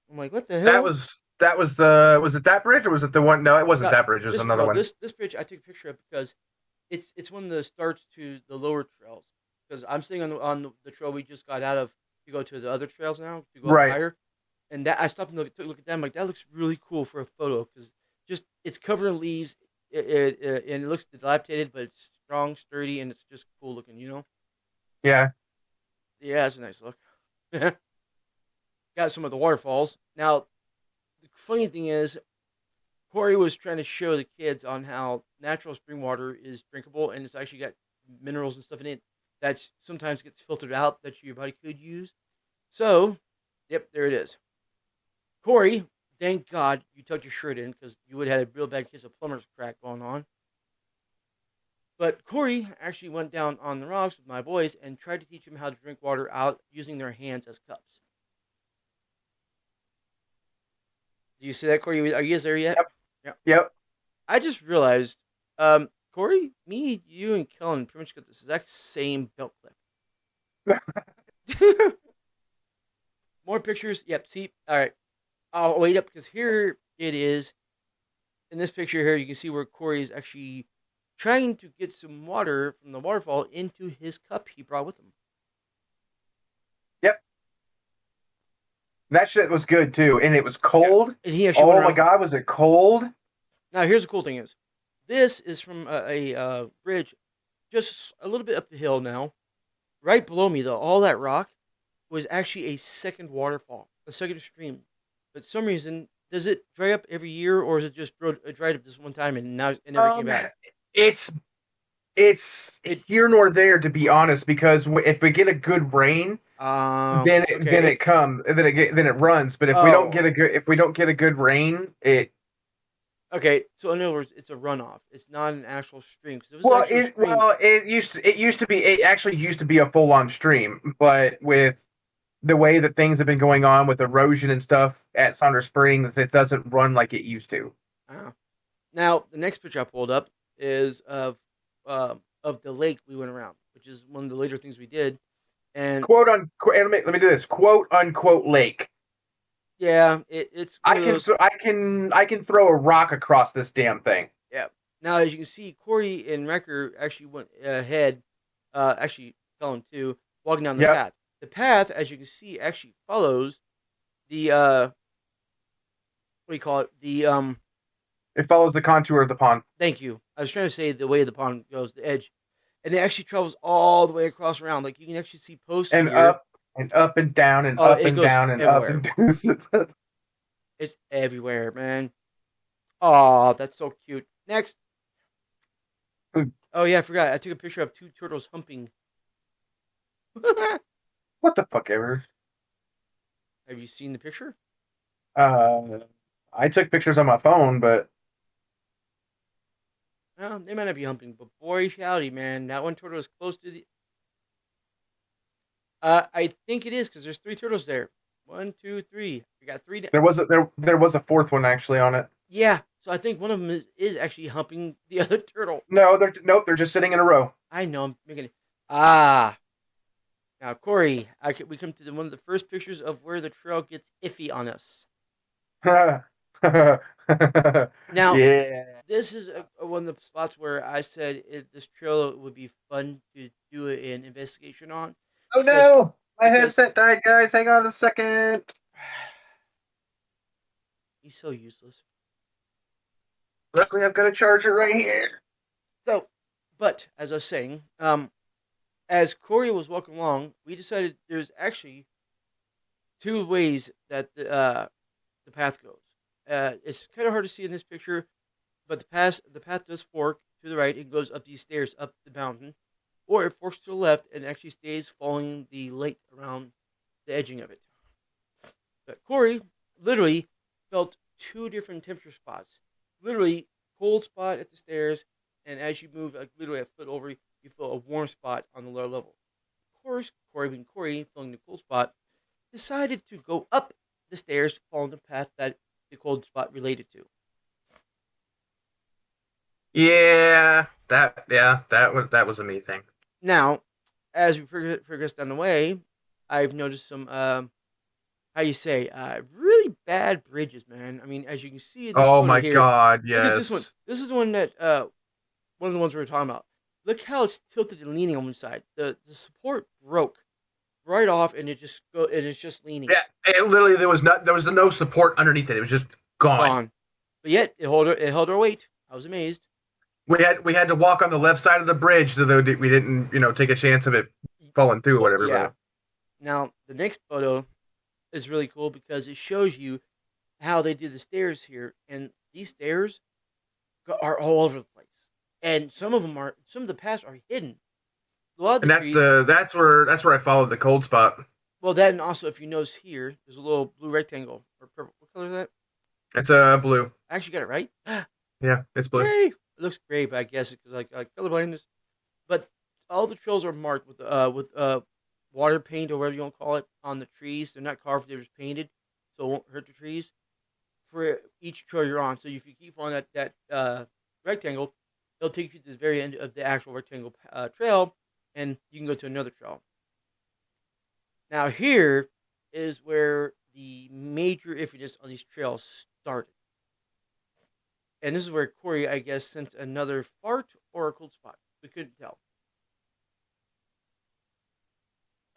I'm like, what the hell?
Was it that bridge or was it the one? No, it wasn't that bridge. It was another one.
This bridge I took a picture of because it's one of the starts to the lower trails because I'm staying on the trail we just got out of to go to the other trails now to go higher. And that I stopped and took a look at them. Like that looks really cool for a photo because just it's covered in leaves. And it looks dilapidated, but it's strong, sturdy, and it's just cool looking. You know?
Yeah.
Yeah, it's a nice look. Got some of the waterfalls. Now, the funny thing is, Corey was trying to show the kids on how natural spring water is drinkable, and it's actually got minerals and stuff in it that sometimes gets filtered out that your body could use. So, yep, there it is. Corey, thank God you tucked your shirt in because you would have had a real bad case of plumber's crack going on. But Corey actually went down on the rocks with my boys and tried to teach them how to drink water out using their hands as cups. Do you see that, Corey? Are you guys there yet?
Yep.
I just realized, Corey, me, you, and Kellen pretty much got the exact same belt clip. More pictures. Yep. See. All right. I'll wait up because here it is. In this picture here, you can see where Corey is actually trying to get some water from the waterfall into his cup he brought with him.
Yep. That shit was good too, and it was cold.
Yeah. And he actually
oh my God, was it cold?
Now here's the cool thing is, this is from a bridge, just a little bit up the hill now. Right below me, though, all that rock was actually a second waterfall, a second stream. But for some reason, does it dry up every year, or is it just dried up this one time and now it never came back?
It's here nor there, to be honest, because if we get a good rain, then it runs. But if we don't get a good rain, it.
Okay, so in other words, it's a runoff. It's not an actual stream.
It actually used to be a full-on stream, but with the way that things have been going on with erosion and stuff at Saunders Springs, it doesn't run like it used to.
Now, the next picture I pulled up is of the lake we went around, which is one of the later things we did. And
let me do this. Quote unquote lake.
Yeah, it's.
I can throw a rock across this damn thing.
Yeah. Now, as you can see, Corey and Wrecker actually went ahead. Actually, Colin too, walking down the path. The path, as you can see, actually follows the what do you call it?
It follows the contour of the pond.
Thank you. I was trying to say the way the pond goes, the edge, and it actually travels all the way across around. Like you can actually see posts
and
here.
Up and up and down and up and down and everywhere. Up and down.
It's everywhere, man. Oh, that's so cute. Next. Oh yeah, I forgot. I took a picture of two turtles humping.
What the fuck ever?
Have you seen the picture?
I took pictures on my phone, but
well, they might not be humping, but boy, howdy, man, that one turtle is close to the. I think it is because there's 3 turtles there. 1, 2, 3. We got 3.
There was a 4th one actually on it.
Yeah, so I think one of them is actually humping the other turtle.
No, they're just sitting in a row.
I know. I'm making it. Now, Corey, we come to one of the first pictures of where the trail gets iffy on us. Now, this is one of the spots where I said this trail would be fun to do an investigation on.
Oh no! My headset died, guys. Hang on a second.
He's so useless.
Luckily, I've got a charger right here.
So, but as I was saying, as Corey was walking along, we decided there's actually 2 ways that the path goes. It's kind of hard to see in this picture, but the path does fork to the right. It goes up these stairs up the mountain, or it forks to the left and actually stays following the lake around the edging of it. But Corey literally felt 2 different temperature spots. Literally, cold spot at the stairs, and as you move, like literally a foot over, you feel a warm spot on the lower level. Of course, Corey, feeling the cold spot, decided to go up the stairs, following the path that the cold spot related to.
That was a me thing.
Now, as we progress down the way, I've noticed some really bad bridges, man. I mean, as you can see in this
photo
here,
God, yes.
Look at this one. This is the one that one of the ones we were talking about. Look how it's tilted and leaning on one side. The support broke right off, and it's just leaning.
Yeah, it literally there was no support underneath it. It was just gone.
But yet it held our weight. I was amazed.
We had to walk on the left side of the bridge so that we didn't take a chance of it falling through or whatever.
Yeah. Now the next photo is really cool because it shows you how they did the stairs here, and these stairs are all over the place. and some of the paths are hidden. A lot of
And
the trees.
that's where I followed the cold spot.
Well, that and also if you notice here, there's a little blue rectangle or purple. What color is that?
It's blue.
I actually got it right.
Yeah, it's blue.
Yay! It looks great, but I guess it's because like colorblindness. But all the trails are marked with water paint or whatever you want to call it on the trees. They're not carved; they're just painted, so it won't hurt the trees. For each trail you're on, so if you keep on that rectangle, it'll take you to the very end of the actual rectangle trail, and you can go to another trail. Now here is where the major iffiness on these trails started. And this is where Corey, I guess, sent another fart or a cold spot. We couldn't tell.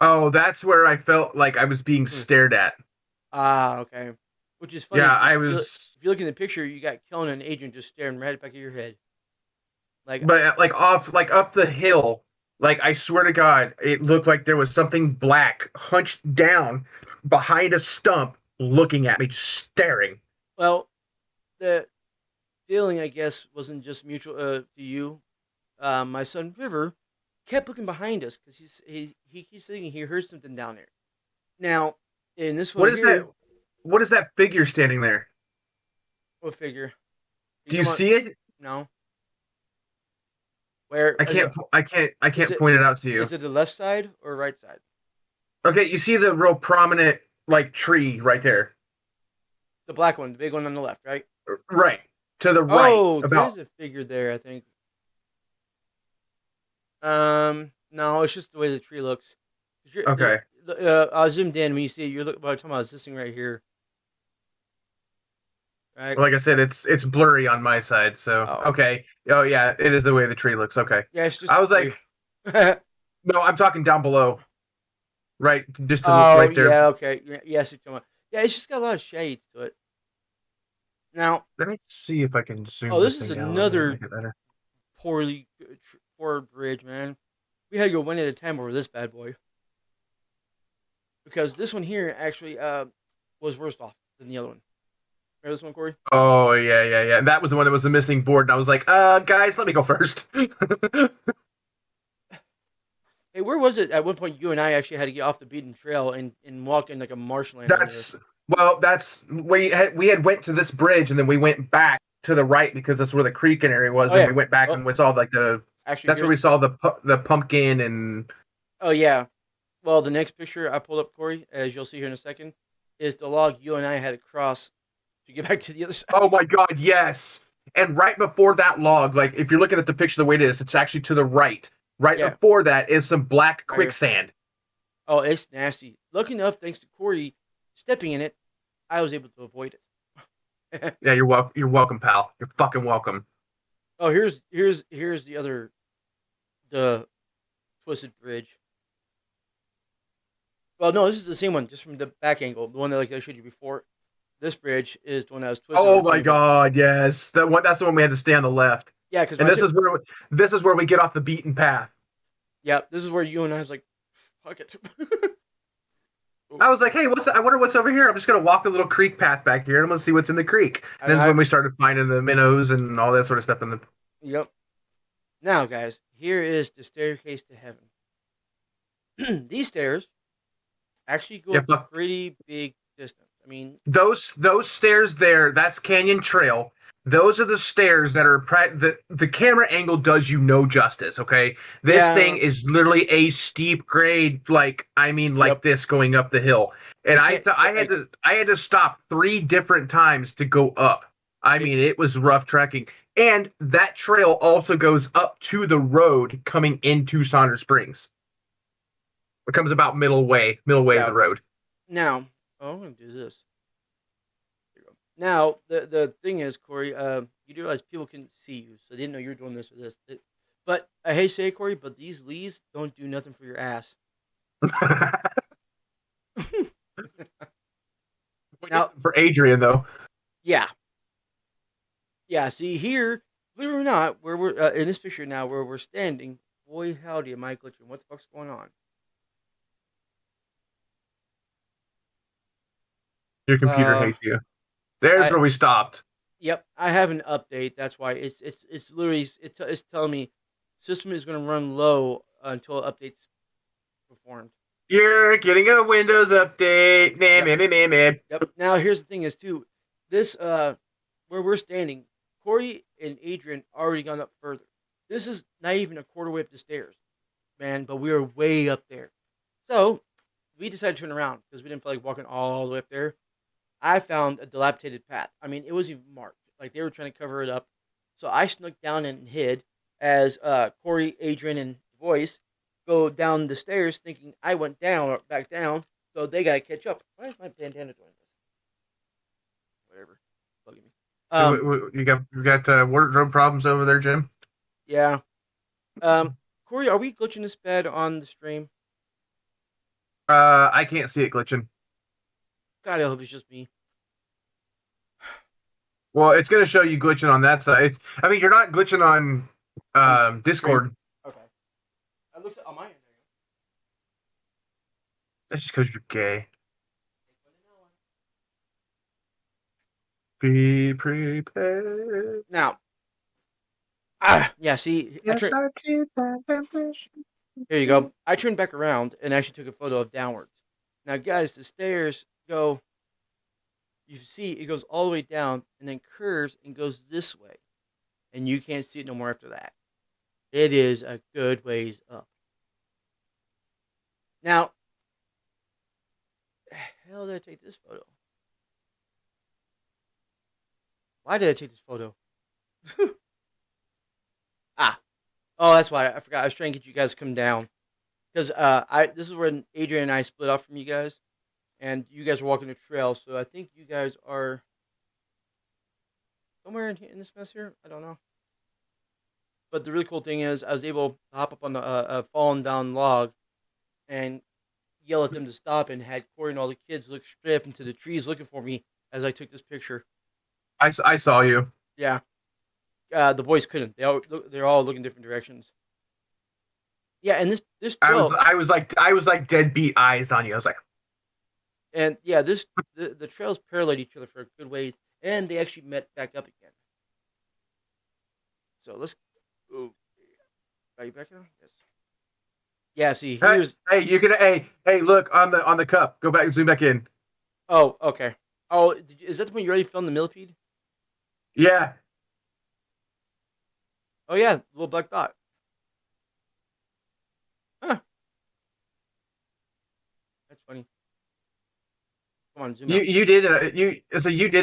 Oh, that's where I felt like I was being stared at.
Ah, okay. Which is funny.
Yeah, I
If
was.
you look in the picture, you got Kellen and Adrian just staring right back at your head.
But like up the hill, like I swear to God, it looked like there was something black hunched down behind a stump, looking at me, just staring.
Well, the feeling, I guess, wasn't just mutual to you. My son River kept looking behind us because he keeps thinking he heard something down there. Now, in this one,
What is that? What is that figure standing there?
What figure?
Do you see it?
No. Where
I can't point it out to you.
Is it the left side or right side?
Okay, you see the real prominent like tree right there.
The black one, the big one on the left, right?
Right. To the right.
Oh,
about
there's a figure there, I think. No, it's just the way the tree looks.
Okay.
I'll zoom in when you see it. You're talking about this thing right here. Right.
Like I said, it's blurry on my side, so okay. Oh yeah, it is the way the tree looks. Okay.
Yeah, it's just.
I was like, no, I'm talking down below. Right, just to look right there.
Yeah, okay. Yes, yeah, it's just got a lot of shades to it. Now,
let me see if I can zoom.
Oh, this is another poor bridge, man. We had to go one at a time over this bad boy because this one here actually was worse off than the other one. Remember this one, Corey?
Oh yeah. That was the one that was the missing board, and I was like, guys, let me go first.
Hey, where was it? At one point, you and I actually had to get off the beaten trail and walk in like a marshland.
We had went to this bridge, and then we went back to the right because that's where the creek and area was, and we went back and we saw like the. Actually, that's where we saw the pumpkin and.
Oh yeah, well the next picture I pulled up, Corey, as you'll see here in a second, is the log you and I had to cross to get back to the other side.
Oh my God, yes! And right before that log, like if you're looking at the picture the way it is, it's actually to the right. Right before that is some black quicksand.
Oh, it's nasty. Lucky enough, thanks to Corey stepping in it, I was able to avoid
it. Yeah, you're welcome. You're welcome, pal. You're fucking welcome.
Oh, here's the twisted bridge. Well, no, this is the same one, just from the back angle. The one that I showed you before. This bridge is the one that was twisted.
Oh my God, yes. That's the one we had to stay on the left.
Yeah, because
this is where we get off the beaten path.
Yeah, this is where you and I was like, fuck it.
I was like, hey, I wonder what's over here. I'm just gonna walk the little creek path back here, and I'm gonna see what's in the creek. And then when we started finding the minnows and all that sort of stuff in the.
Yep. Now, guys, here is the staircase to heaven. These stairs actually go up a pretty big distance. I mean,
those stairs there. That's Canyon Trail. Those are the stairs that are the camera angle does you no justice. Okay, this thing is literally a steep grade, this going up the hill, and I had to stop 3 different times to go up. I mean, it was rough trekking, and that trail also goes up to the road coming into Saunders Springs. It comes about middle way of the road.
Now, I'm gonna do this. Now, the thing is, Corey, you do realize people can see you, so they didn't know you were doing this or this. But I hate to say it, Corey, but these leads don't do nothing for your ass.
Now, for Adrian, though.
Yeah. Yeah, see, here, believe it or not, where we're in this picture now, where we're standing, boy, howdy, am I glitching. What the fuck's going on?
Your computer hates you. There's where we stopped.
Yep, I have an update. That's why it's literally it's telling me system is going to run low until updates performed.
You're getting a Windows update. Nah,
Yep.
nah, nah, nah, nah.
Yep. Now here's the thing: is too this where we're standing, Corey and Adrian already gone up further. This is not even a quarter way up the stairs, man. But we are way up there. So we decided to turn around because we didn't feel like walking all the way up there. I found a dilapidated path. I mean, it wasn't even marked. Like they were trying to cover it up. So I snuck down and hid as Corey, Adrian, and Voice go down the stairs, thinking I went down or back down. So they gotta catch up. Why is my bandana doing this? Whatever. Bugging me.
You got wardrobe problems over there, Jim?
Yeah. Corey, are we glitching this bad on the stream?
I can't see it glitching.
God, I hope it's just me.
Well, it's going to show you glitching on that side. I mean, you're not glitching on Discord.
Okay. It looks on my end.
That's just because you're gay. Be prepared.
Now. Yeah, see,
Yes,
here you go. I turned back around and actually took a photo of downwards. Now, guys, the stairs go, you see, it goes all the way down and then curves and goes this way. And you can't see it no more after that. It is a good ways up. Now, the hell did I take this photo? Why did I take this photo? Oh, that's why. I forgot. I was trying to get you guys to come down. Because this is when Adrian and I split off from you guys. And you guys were walking the trail. So I think you guys are somewhere in this mess here. I don't know. But the really cool thing is I was able to hop up on the fallen down log and yell at them to stop, and had Corey and all the kids look straight up into the trees looking for me as I took this picture.
I saw you.
Yeah. The boys couldn't. They're all looking different directions. Yeah, and this trail,
I was like deadbeat eyes on you. I was like,
and yeah, the trails parallel each other for a good ways, and they actually met back up again. So let's. Oh, are you back now? Yes. Yeah. See, here's.
Hey, you can. Hey, look on the cup. Go back and zoom back in.
Oh, okay. Oh, is that the point you already filmed the millipede?
Yeah.
Oh yeah, little black dot. Huh. That's funny. Come on, zoom out.
You did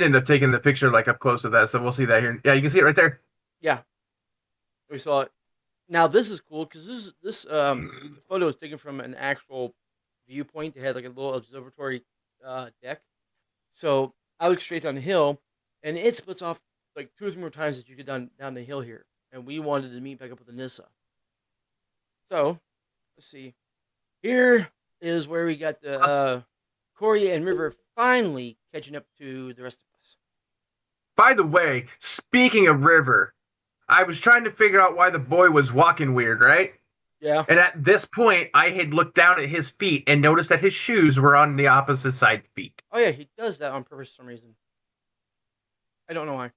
end up taking the picture like up close of that, so we'll see that here. Yeah, you can see it right there.
Yeah, we saw it. Now this is cool because this photo is taken from an actual viewpoint. They had like a little observatory deck. So I look straight down the hill, and it splits off like 2 or 3 more times as you get down the hill here. And we wanted to meet back up with Anissa. So, let's see. Here is where we got the Corey and River finally catching up to the rest of us.
By the way, speaking of River, I was trying to figure out why the boy was walking weird, right?
Yeah.
And at this point, I had looked down at his feet and noticed that his shoes were on the opposite side feet.
Oh yeah, he does that on purpose for some reason. I don't know why.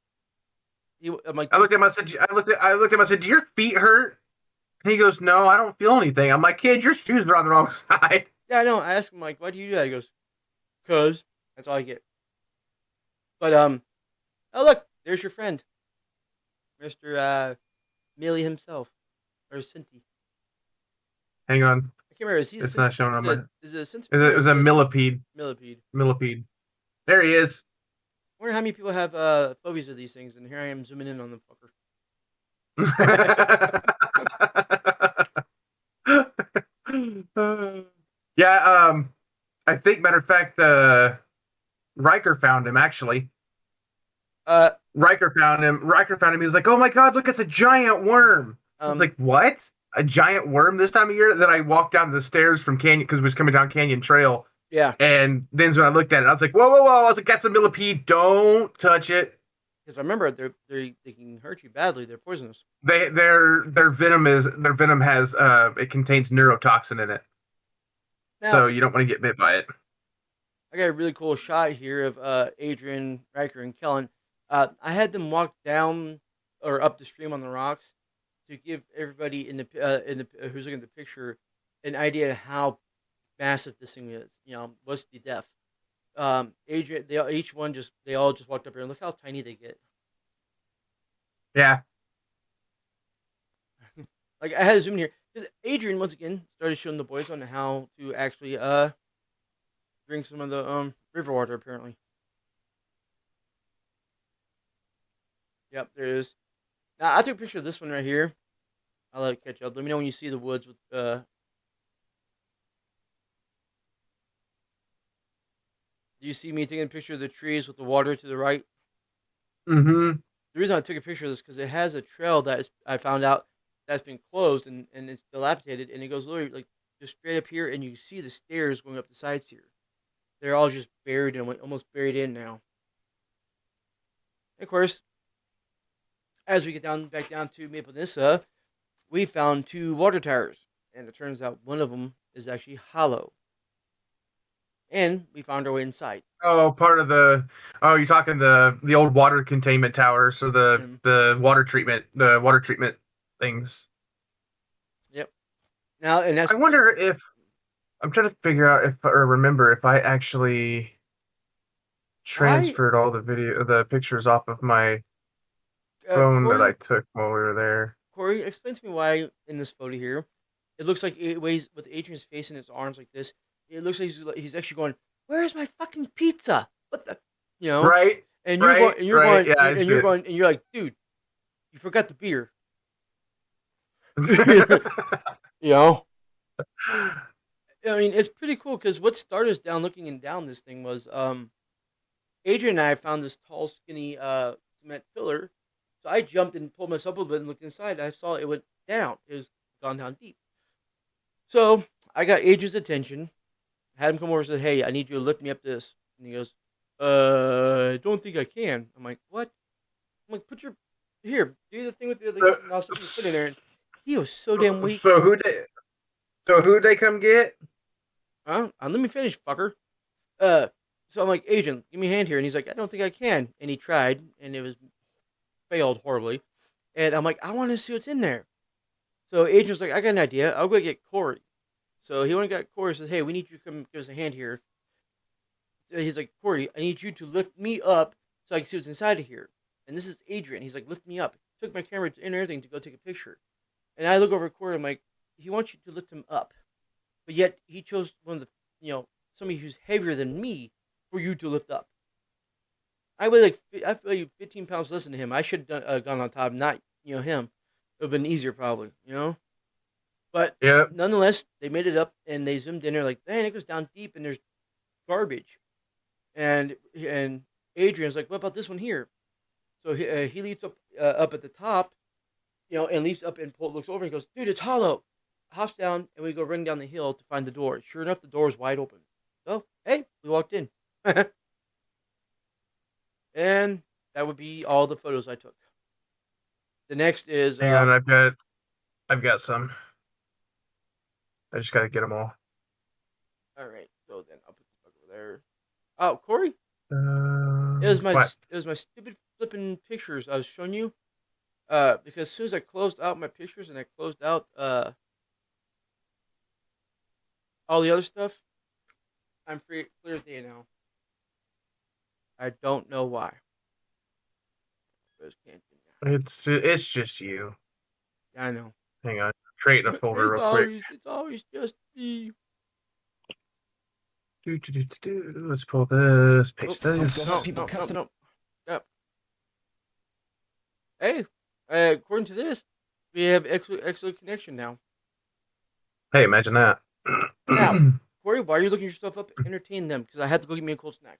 I'm like,
I looked at him. I looked at him. I said, "Do your feet hurt?" And he goes, "No, I don't feel anything." I'm like, "Kid, your shoes are on the wrong side."
yeah, I know. I asked him like, "Why do you do that?" He goes, "Cause." That's all I get. But oh look, there's your friend, Mr. Millie himself, or Cinti.
Hang on,
I can't remember. Is he?
it's not showing on my.
Is it a Cinti?
It was a millipede.
Millipede.
There he is.
I wonder how many people have phobias of these things, and here I am zooming in on the
fucker. Yeah, I think, matter of fact, Riker found him, actually. Riker found him. He was like, "Oh my god, look, it's a giant worm." I was like, "What? A giant worm this time of year?" Then I walked down the stairs from Canyon, because we was coming down Canyon Trail.
Yeah.
And then when I looked at it, I was like, whoa, whoa, whoa. I was like, that's a millipede. Don't touch it.
Because remember, they can hurt you badly. They're poisonous.
Their venom has it contains neurotoxin in it. Now, so you don't want to get bit by it.
I got a really cool shot here of Adrian, Riker, and Kellen. I had them walk down or up the stream on the rocks to give everybody in the who's looking at the picture an idea of how massive this thing is. What's the depth? Adrian, they all just walked up here and look how tiny they get.
Yeah.
Like I had to zoom in here because Adrian once again started showing the boys on how to actually drink some of the river water apparently. Yep, there it is. Now I took a picture of this one right here. I'll let it catch up. Let me know when you see the woods with Do you see me taking a picture of the trees with the water to the right?
Mm-hmm.
The reason I took a picture of this because it has a trail I found out that's been closed and it's dilapidated and it goes literally like just straight up here and you see the stairs going up the sides here. They're all just buried and almost buried in now. And of course, as we get back down to Maple Nissa, we found 2 water towers, and it turns out one of them is actually hollow. And we found our way inside.
Oh, part of the. Oh, you're talking the old water containment tower, so the water treatment things.
Yep. Now, and that's.
I wonder if I'm trying to figure out remember if I actually transferred all the pictures off of my phone
Corey,
that I took while we were there.
Corey, explain to me why in this photo here, it looks like it weighs with Adrian's face in his arms like this. It looks like he's actually going, "Where's my fucking pizza? What the,
Right?
And you're
right,
going, and you're
right,
going,
yeah,
and you're going, and you're like, dude, you forgot the beer. I mean, it's pretty cool because what started us down looking down this thing was Adrian and I found this tall, skinny cement pillar. So I jumped and pulled myself a little bit and looked inside. I saw it went down. It was gone down deep. So I got Adrian's attention. Had him come over and said, "Hey, I need you to lift me up this." And he goes, I don't think I can. I'm like, "What?" I'm like, "Put your here, do the thing with the other thing." And I'll put your in there. And he was so damn weak.
So who'd they come get?
Huh? Let me finish, fucker. So I'm like, "Agent, give me a hand here." And he's like, "I don't think I can." And he tried, and it was failed horribly. And I'm like, "I want to see what's in there." So Agent's like, "I got an idea. I'll go get Corey." So he went and got Corey and says, "Hey, we need you to come give us a hand here." So he's like, "Corey, I need you to lift me up so I can see what's inside of here." And this is Adrian. He's like, "Lift me up." Took my camera and everything to go take a picture. And I look over at Corey. I'm like, he wants you to lift him up. But yet he chose one of the, somebody who's heavier than me for you to lift up. I weigh I feel like 15 pounds less than him. I should have gone on top, not him. It would have been easier probably, But
Yep.
nonetheless, they made it up and they zoomed in there like, "Man, it goes down deep and there's garbage." And Adrian's like, "What about this one here?" So he leaps up at the top, and leaps up and looks over and goes, "Dude, it's hollow." Hops down and we go running down the hill to find the door. Sure enough, the door is wide open. So hey, we walked in. And that would be all the photos I took. The next is.
Hang on, I've got some. I just gotta get them all.
All right, so then I'll put this back over there. Oh, Corey,
It
it was my stupid flipping pictures I was showing you. Because as soon as I closed out my pictures and I closed out all the other stuff, I'm clear as day now. I don't know why.
It's just you.
Yeah, I know.
Hang on, creating a folder real quick.
It's always just me.
Let's pull this. Paste this.
No. Yep. Hey, according to this, we have excellent connection now.
Hey, imagine that.
Now, Corey, why are you looking yourself up? Entertain them, because I had to go get me a cold snack.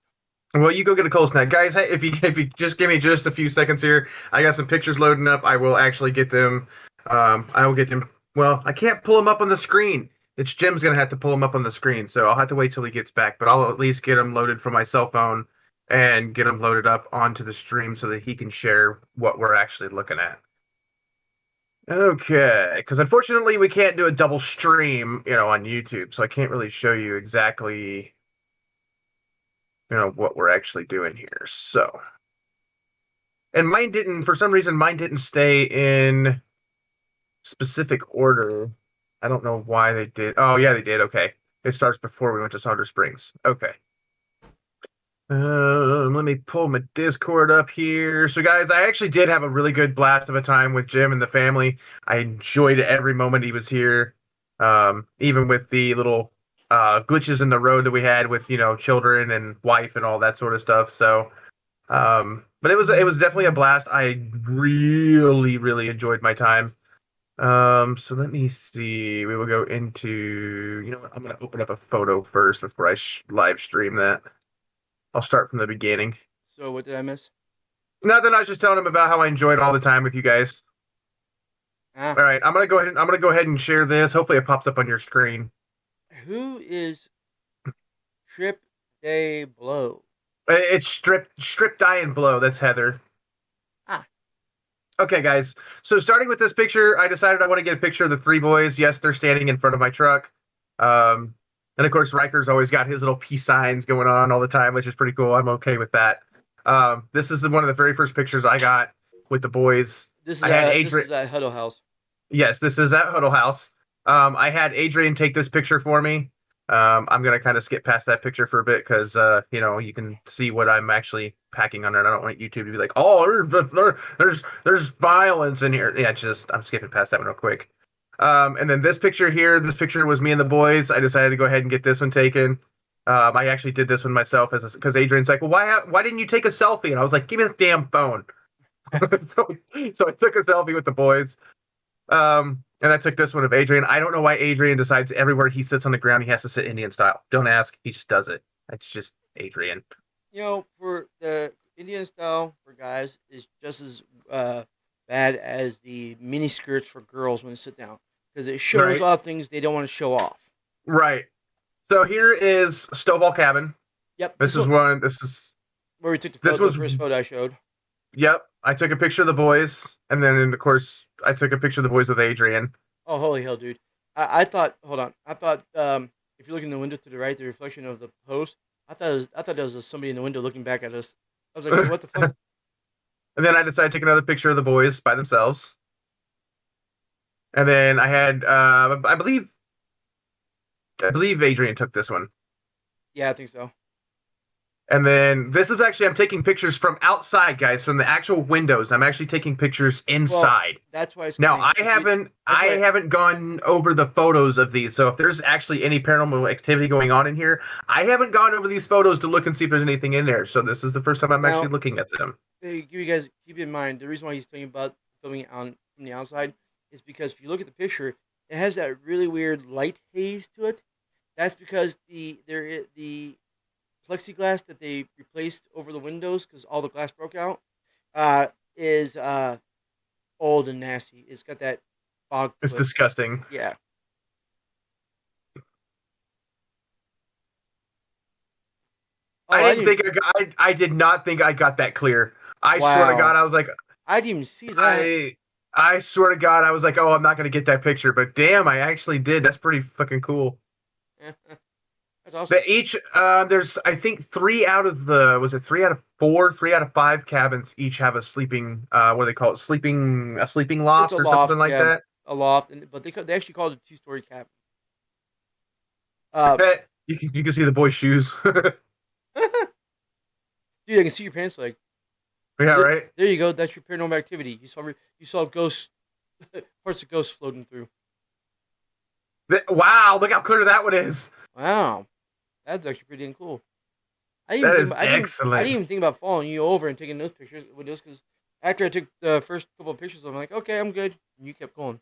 Well, you go get a cold snack, guys. Hey, if you just give me just a few seconds here, I got some pictures loading up. I will actually get them. I will get them. Well, I can't pull them up on the screen. It's Jim's gonna have to pull them up on the screen, so I'll have to wait till he gets back. But I'll at least get them loaded from my cell phone and get them loaded up onto the stream so that he can share what we're actually looking at. Okay, because unfortunately we can't do a double stream, on YouTube, so I can't really show you exactly, what we're actually doing here. So And mine didn't, for some reason, mine didn't stay in specific order. I don't know why they did. Oh, yeah, they did. Okay. It starts before we went to Saunders Springs. Okay. Let me pull my Discord up here. So, guys, I actually did have a really good blast of a time with Jim and the family. I enjoyed every moment he was here, even with the little glitches in the road that we had with children and wife and all that sort of stuff. So, but it was definitely a blast. I really, really enjoyed my time. So let me see. We will go into. You know what? I'm gonna open up a photo first before I live stream that. I'll start from the beginning.
So what did I miss?
Nothing. I was just telling him about how I enjoyed all the time with you guys.
Ah.
All right, I'm gonna go ahead and share this. Hopefully, it pops up on your screen.
Who is Trip Day Blow?
It's strip die and blow. That's Heather.
Ah.
Okay, guys. So starting with this picture, I decided I want to get a picture of the three boys. Yes, they're standing in front of my truck. And of course, Riker's always got his little peace signs going on all the time, which is pretty cool. I'm okay with that. This is one of the very first pictures I got with the boys.
This is
Adrian.
This is at Huddle House.
Yes, this is at Huddle House. I had Adrian take this picture for me. I'm gonna kind of skip past that picture for a bit because you can see what I'm actually packing under. And I don't want YouTube to be like, oh, there's violence in here. Yeah, I'm skipping past that one real quick. And then this picture here, this picture was me and the boys. I decided to go ahead and get this one taken. I actually did this one myself because Adrian's like, well, why didn't you take a selfie? And I was like, give me the damn phone. so I took a selfie with the boys. And I took this one of Adrian. I don't know why Adrian decides everywhere he sits on the ground, he has to sit Indian style. Don't ask. He just does it. It's just Adrian.
For the Indian style for guys is just as bad as the mini skirts for girls when they sit down. Because it shows off things they don't want to show off.
Right. So here is Stovall Cabin.
Yep.
This is where
we took the first photo I showed.
Yep. I took a picture of the boys, and then, of course, I took a picture of the boys with Adrian.
Oh, holy hell, dude. I thought, hold on. I thought, if you look in the window to the right, the reflection of the post, I thought there was somebody in the window looking back at us. I was like, what the fuck?
And then I decided to take another picture of the boys by themselves. And then I had, I believe Adrian took this one.
Yeah, I think so.
And then this is actually, I'm taking pictures from outside, guys, from the actual windows. I'm actually taking pictures inside.
Well, that's why.
Now I haven't gone over the photos of these. So if there's actually any paranormal activity going on in here, I haven't gone over these photos to look and see if there's anything in there. So this is the first time I'm actually looking at them.
Hey, you guys keep in mind the reason why he's talking about filming from the outside is because if you look at the picture, it has that really weird light haze to it. That's because the plexiglass that they replaced over the windows because all the glass broke out is old and nasty. It's got that fog.
It's disgusting.
Yeah. Oh,
I did not think I got that clear. I swear to God, I was like,
I didn't even see that.
I swear to God, I was like, oh, I'm not going to get that picture. But damn, I actually did. That's pretty fucking cool. That's awesome. There's, I think, 3 out of 4, 3 out of 5 cabins each have a sleeping, what do they call it? A sleeping loft or something like that?
A loft, but they actually called it a 2-story cabin.
You can see the boys' shoes.
Dude, I can see your pants leg.
Yeah, right?
There you go. That's your paranormal activity. You saw ghosts, parts of ghosts floating through.
Wow, look how clear that one is.
Wow. That's actually pretty damn cool.
Excellent.
I didn't even think about following you over and taking those pictures with this because after I took the first couple of pictures, I'm like, okay, I'm good. And you kept going.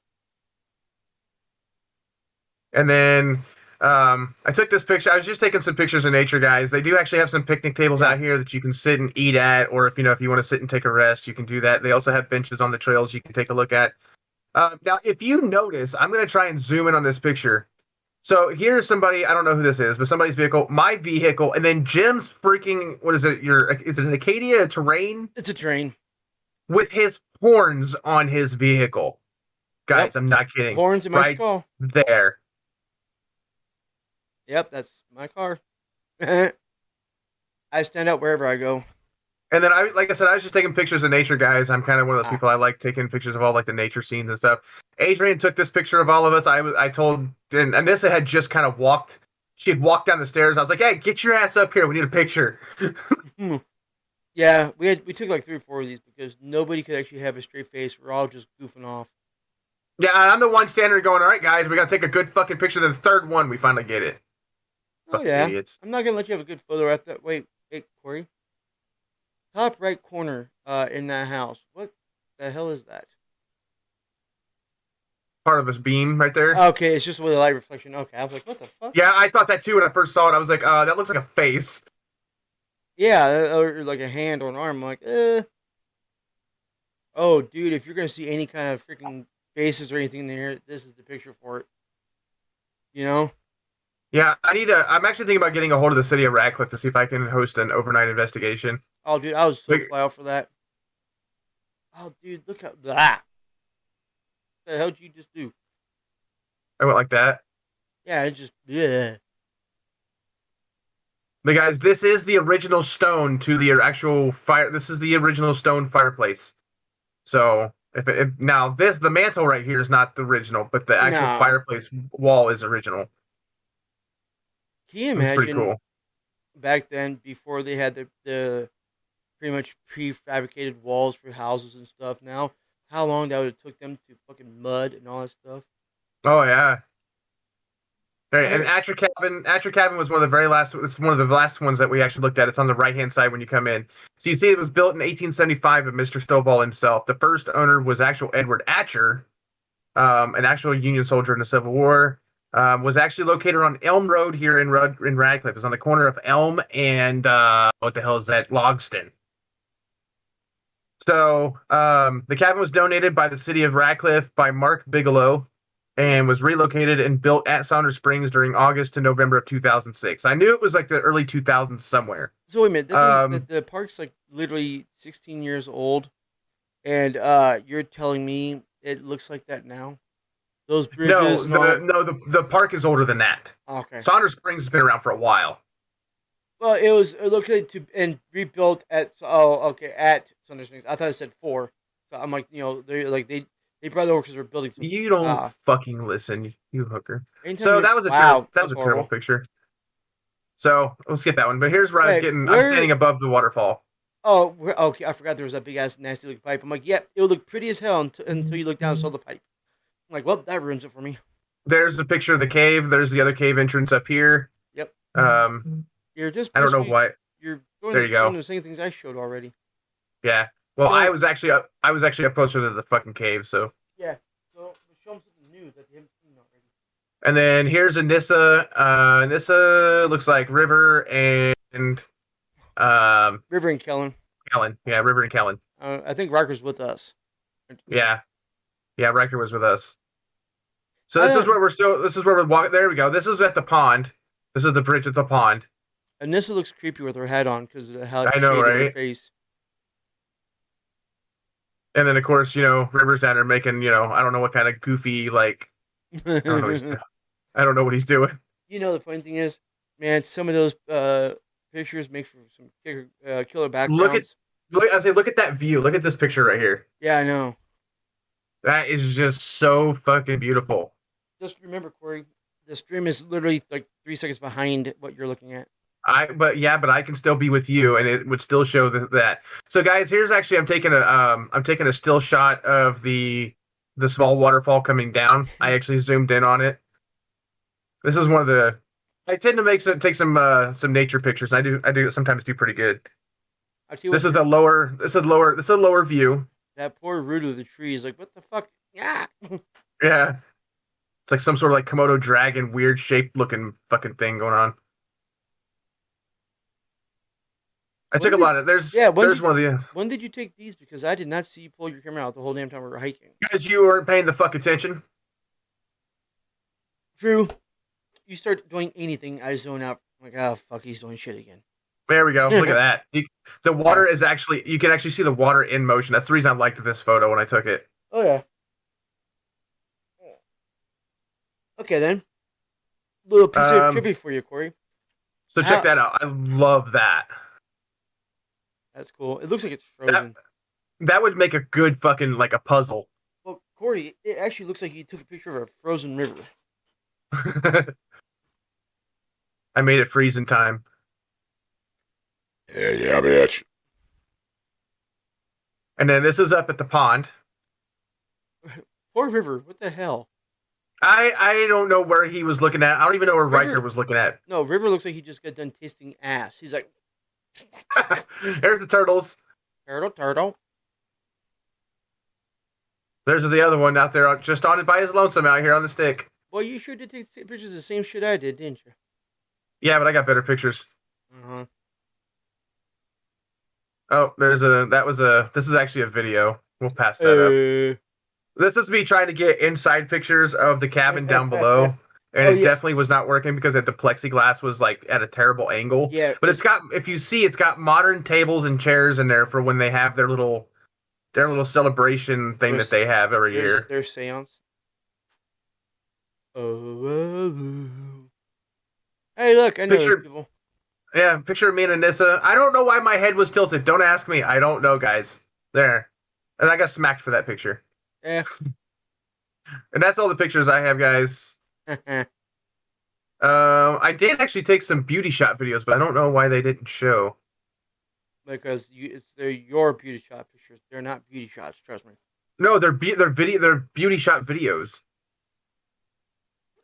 And then I took this picture. I was just taking some pictures of nature, guys. They do actually have some picnic tables out here that you can sit and eat at, or if you want to sit and take a rest, you can do that. They also have benches on the trails you can take a look at. Now, if you notice, I'm going to try and zoom in on this picture. So here's somebody, I don't know who this is, but somebody's vehicle, my vehicle, and then Jim's freaking, what is it? Is it an Acadia, a Terrain?
It's a Terrain.
With his horns on his vehicle. Guys,
Yep.
I'm not kidding.
Horns in my skull.
There.
Yep, that's my car. I stand out wherever I go.
And then like I said, I was just taking pictures of nature, guys. I'm kind of one of those people. I like taking pictures of all like the nature scenes and stuff. Adrian took this picture of all of us. I told, and Anissa had just kind of walked. She had walked down the stairs. I was like, "Hey, get your ass up here. We need a picture."
Yeah, we took like 3 or 4 of these because nobody could actually have a straight face. We're all just goofing off.
Yeah, I'm the one standing there going, "All right, guys, we gotta take a good fucking picture." Then the third one, we finally get it.
Oh
Fucking
yeah,
idiots.
I'm not gonna let you have a good photo at that. Wait, Corey. Top right corner, in that house. What the hell is that?
Part of this beam right there.
Okay, it's just with a light reflection. Okay, I was like, what the fuck?
Yeah, I thought that too when I first saw it. I was like, that looks like a face.
Yeah, or like a hand or an arm. I'm like, Oh, dude, if you're gonna see any kind of freaking faces or anything in there, this is the picture for it. You know?
Yeah, I'm actually thinking about getting a hold of the city of Radcliffe to see if I can host an overnight investigation.
Oh, dude, I was so fly out for that. Oh, dude, look at that. What the hell did you just do?
I went like that.
Yeah, it just, yeah.
But guys, this is the original stone to the actual fire. This is the original stone fireplace. So if now the mantle right here is not the original, but the actual fireplace wall is original.
Can you imagine? Pretty cool. Back then, before they had the pretty much prefabricated walls for houses and stuff. Now, how long that would have took them to fucking mud and all that stuff.
Oh yeah. Right, and Atcher Cabin was one of the very last. It's one of the last ones that we actually looked at. It's on the right hand side when you come in. So you see, it was built in 1875 by Mr. Stovall himself. The first owner was actual Edward Atcher, an actual Union soldier in the Civil War. Was actually located on Elm Road here in Radcliffe. It was on the corner of Elm and what the hell is that? Logston. So the cabin was donated by the city of Radcliffe by Mark Bigelow and was relocated and built at Saunders Springs during August to November of 2006. I knew it was like the early 2000s somewhere.
So wait a minute, the park's like literally 16 years old, and you're telling me it looks like that now? Those bridges?
The park is older than that.
Okay.
Saunders Springs has been around for a while.
Well, it was located to and rebuilt at at Saunders Springs. I thought it said 4. So I'm like, they brought it over because we're building.
You don't fucking listen, you hooker.
So
that was a terrible picture. So we'll skip that one. But here's where I'm standing above the waterfall.
Oh, okay. I forgot there was a big ass nasty looking pipe. I'm like, yep, it would look pretty as hell until you look down and saw the pipe. I'm like, well, that ruins it for me.
There's a picture of the cave. There's the other cave entrance up here.
Yep.
You're just. I don't know why.
You're
there. You go.
The same things I showed already.
Yeah. Well, I was actually up closer to the fucking cave. So.
Yeah. So show them something new that they haven't seen already.
And then here's Anissa. Anissa looks like River and.
River and Kellen.
Yeah, River and Kellen.
I think Riker's with us.
Yeah, Riker was with us. So this is where we're walking. There we go. This is at the pond. This is the bridge at the pond.
Anissa looks creepy with her hat on because of how
I know, right?
Her face.
And then of course, River's down there making, I don't know what kind of goofy I don't know what he's doing.
The funny thing is, man, some of those pictures make for some killer backgrounds.
Look at that view. Look at this picture right here.
Yeah, I know.
That is just so fucking beautiful.
Just remember, Corey, the stream is literally like 3 seconds behind what you're looking at.
But I can still be with you, and it would still show that. So, guys, here's actually I'm taking a still shot of the small waterfall coming down. I actually zoomed in on it. This is one of the. I tend to take some nature pictures. I do sometimes do pretty good. This is a lower view.
That poor root of the tree is like, what the fuck? Yeah.
Yeah. It's like some sort of like Komodo dragon, weird shaped looking fucking thing going on. I took a lot of there's one of the.
When did you take these? Because I did not see you pull your camera out the whole damn time we were hiking.
Because you weren't paying the fuck attention.
True. You start doing anything, I zone out. I'm like, oh fuck, he's doing shit again.
There we go. Look at that. The water is actually, you can actually see the water in motion. That's the reason I liked this photo when I took it.
Oh, yeah. Okay, then. Little piece of trivia for you, Corey.
So check that out. I love that.
That's cool. It looks like it's frozen.
That would make a good fucking like a puzzle.
Well, Corey, it actually looks like you took a picture of a frozen river.
I made it freeze in time.
Yeah, bitch.
And then this is up at the pond.
Poor River. What the hell?
I don't know where he was looking at. I don't even know where
River-
Riker was looking at.
No, River looks like he just got done tasting ass. He's like,
There's the turtles.
turtle.
There's the other one out there, just on it by his lonesome out here on the stick.
Well, you sure did take pictures of the same shit I did, didn't you?
Yeah, but I got better pictures.
Uh-huh.
Oh, this is actually a video. We'll pass that up. This is me trying to get inside pictures of the cabin down below. And it definitely was not working because the plexiglass was like at a terrible angle.
Yeah.
But if you see, it's got modern tables and chairs in there for when they have their little celebration thing that they have every year.
Their seance. Hey, look, I know those people.
Yeah, picture of me and Anissa. I don't know why my head was tilted. Don't ask me. I don't know, guys. There. And I got smacked for that picture.
Yeah.
And that's all the pictures I have, guys. I did actually take some beauty shot videos, but I don't know why they didn't show.
Because they're your beauty shot pictures. They're not beauty shots. Trust me.
No, they're beauty shot videos.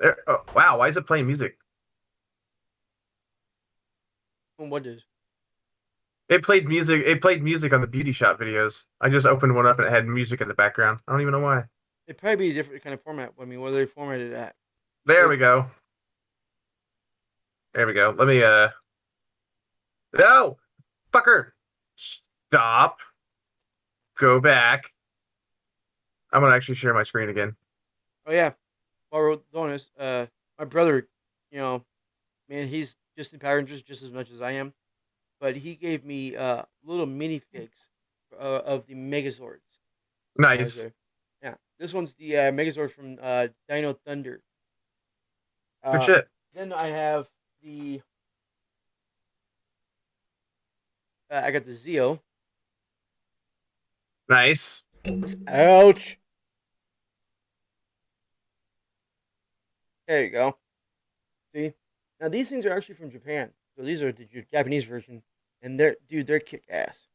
Oh, wow, why is it playing music?
What is?
It played music. It played music on the beauty shot videos. I just opened one up and it had music in the background. I don't even know why.
It'd probably be a different kind of format. I mean, what are they formatted at?
There we go. There we go. Let me No! Fucker! Stop. Go back. I'm gonna actually share my screen again.
Oh yeah. While we're doing this, my brother, man, he's just in Power Rangers just as much as I am. But he gave me little minifigs of the Megazords.
Nice.
Yeah. This one's the Megazord from Dino Thunder.
Good shit.
Then I have the I got the Zeo.
Nice.
Ouch. There you go. See? Now these things are actually from Japan. So these are the Japanese version. And they're kick ass.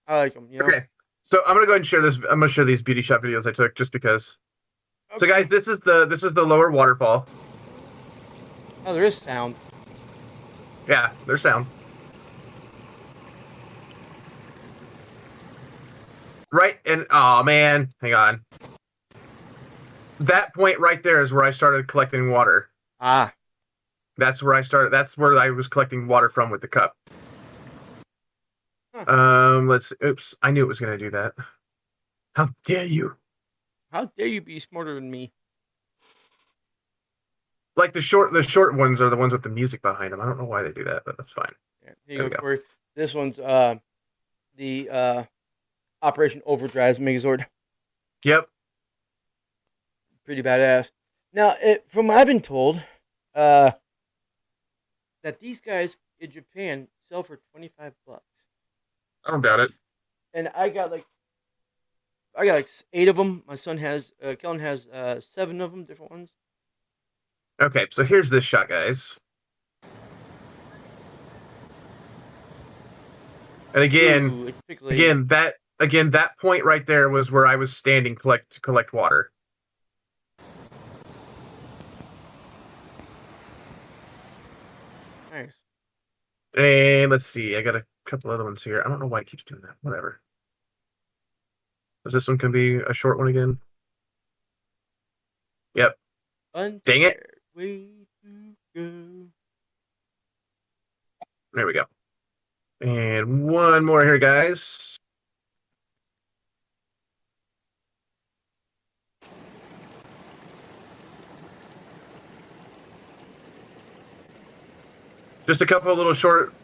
I like them,
Okay. So I'm gonna go ahead and share this. I'm gonna share these beauty shot videos I took just because. Okay. So guys, this is the lower waterfall.
Oh, there is sound.
Yeah, there's sound. Right, and oh man, hang on. That point right there is where I started collecting water.
Ah.
That's where I started. That's where I was collecting water from with the cup.
Huh.
Oops, I knew it was gonna do that. How dare you?
How dare you be smarter than me?
Like the short ones are the ones with the music behind them. I don't know why they do that, but that's fine.
Yeah, here you go, Corey. This one's the Operation Overdrive's Megazord.
Yep.
Pretty badass. Now, from what I've been told, that these guys in Japan sell for $25.
I don't doubt it.
And I got like 8 of them. My son has Kellen has 7 of them, different ones.
Okay, so here's this shot, guys. And again, that point right there was where I was standing to collect water.
Nice.
And let's see, I got a couple other ones here. I don't know why it keeps doing that. Whatever. Is this one gonna be a short one again? Yep. Dang it.
Way to go.
There we go. And one more here, guys. Just a couple of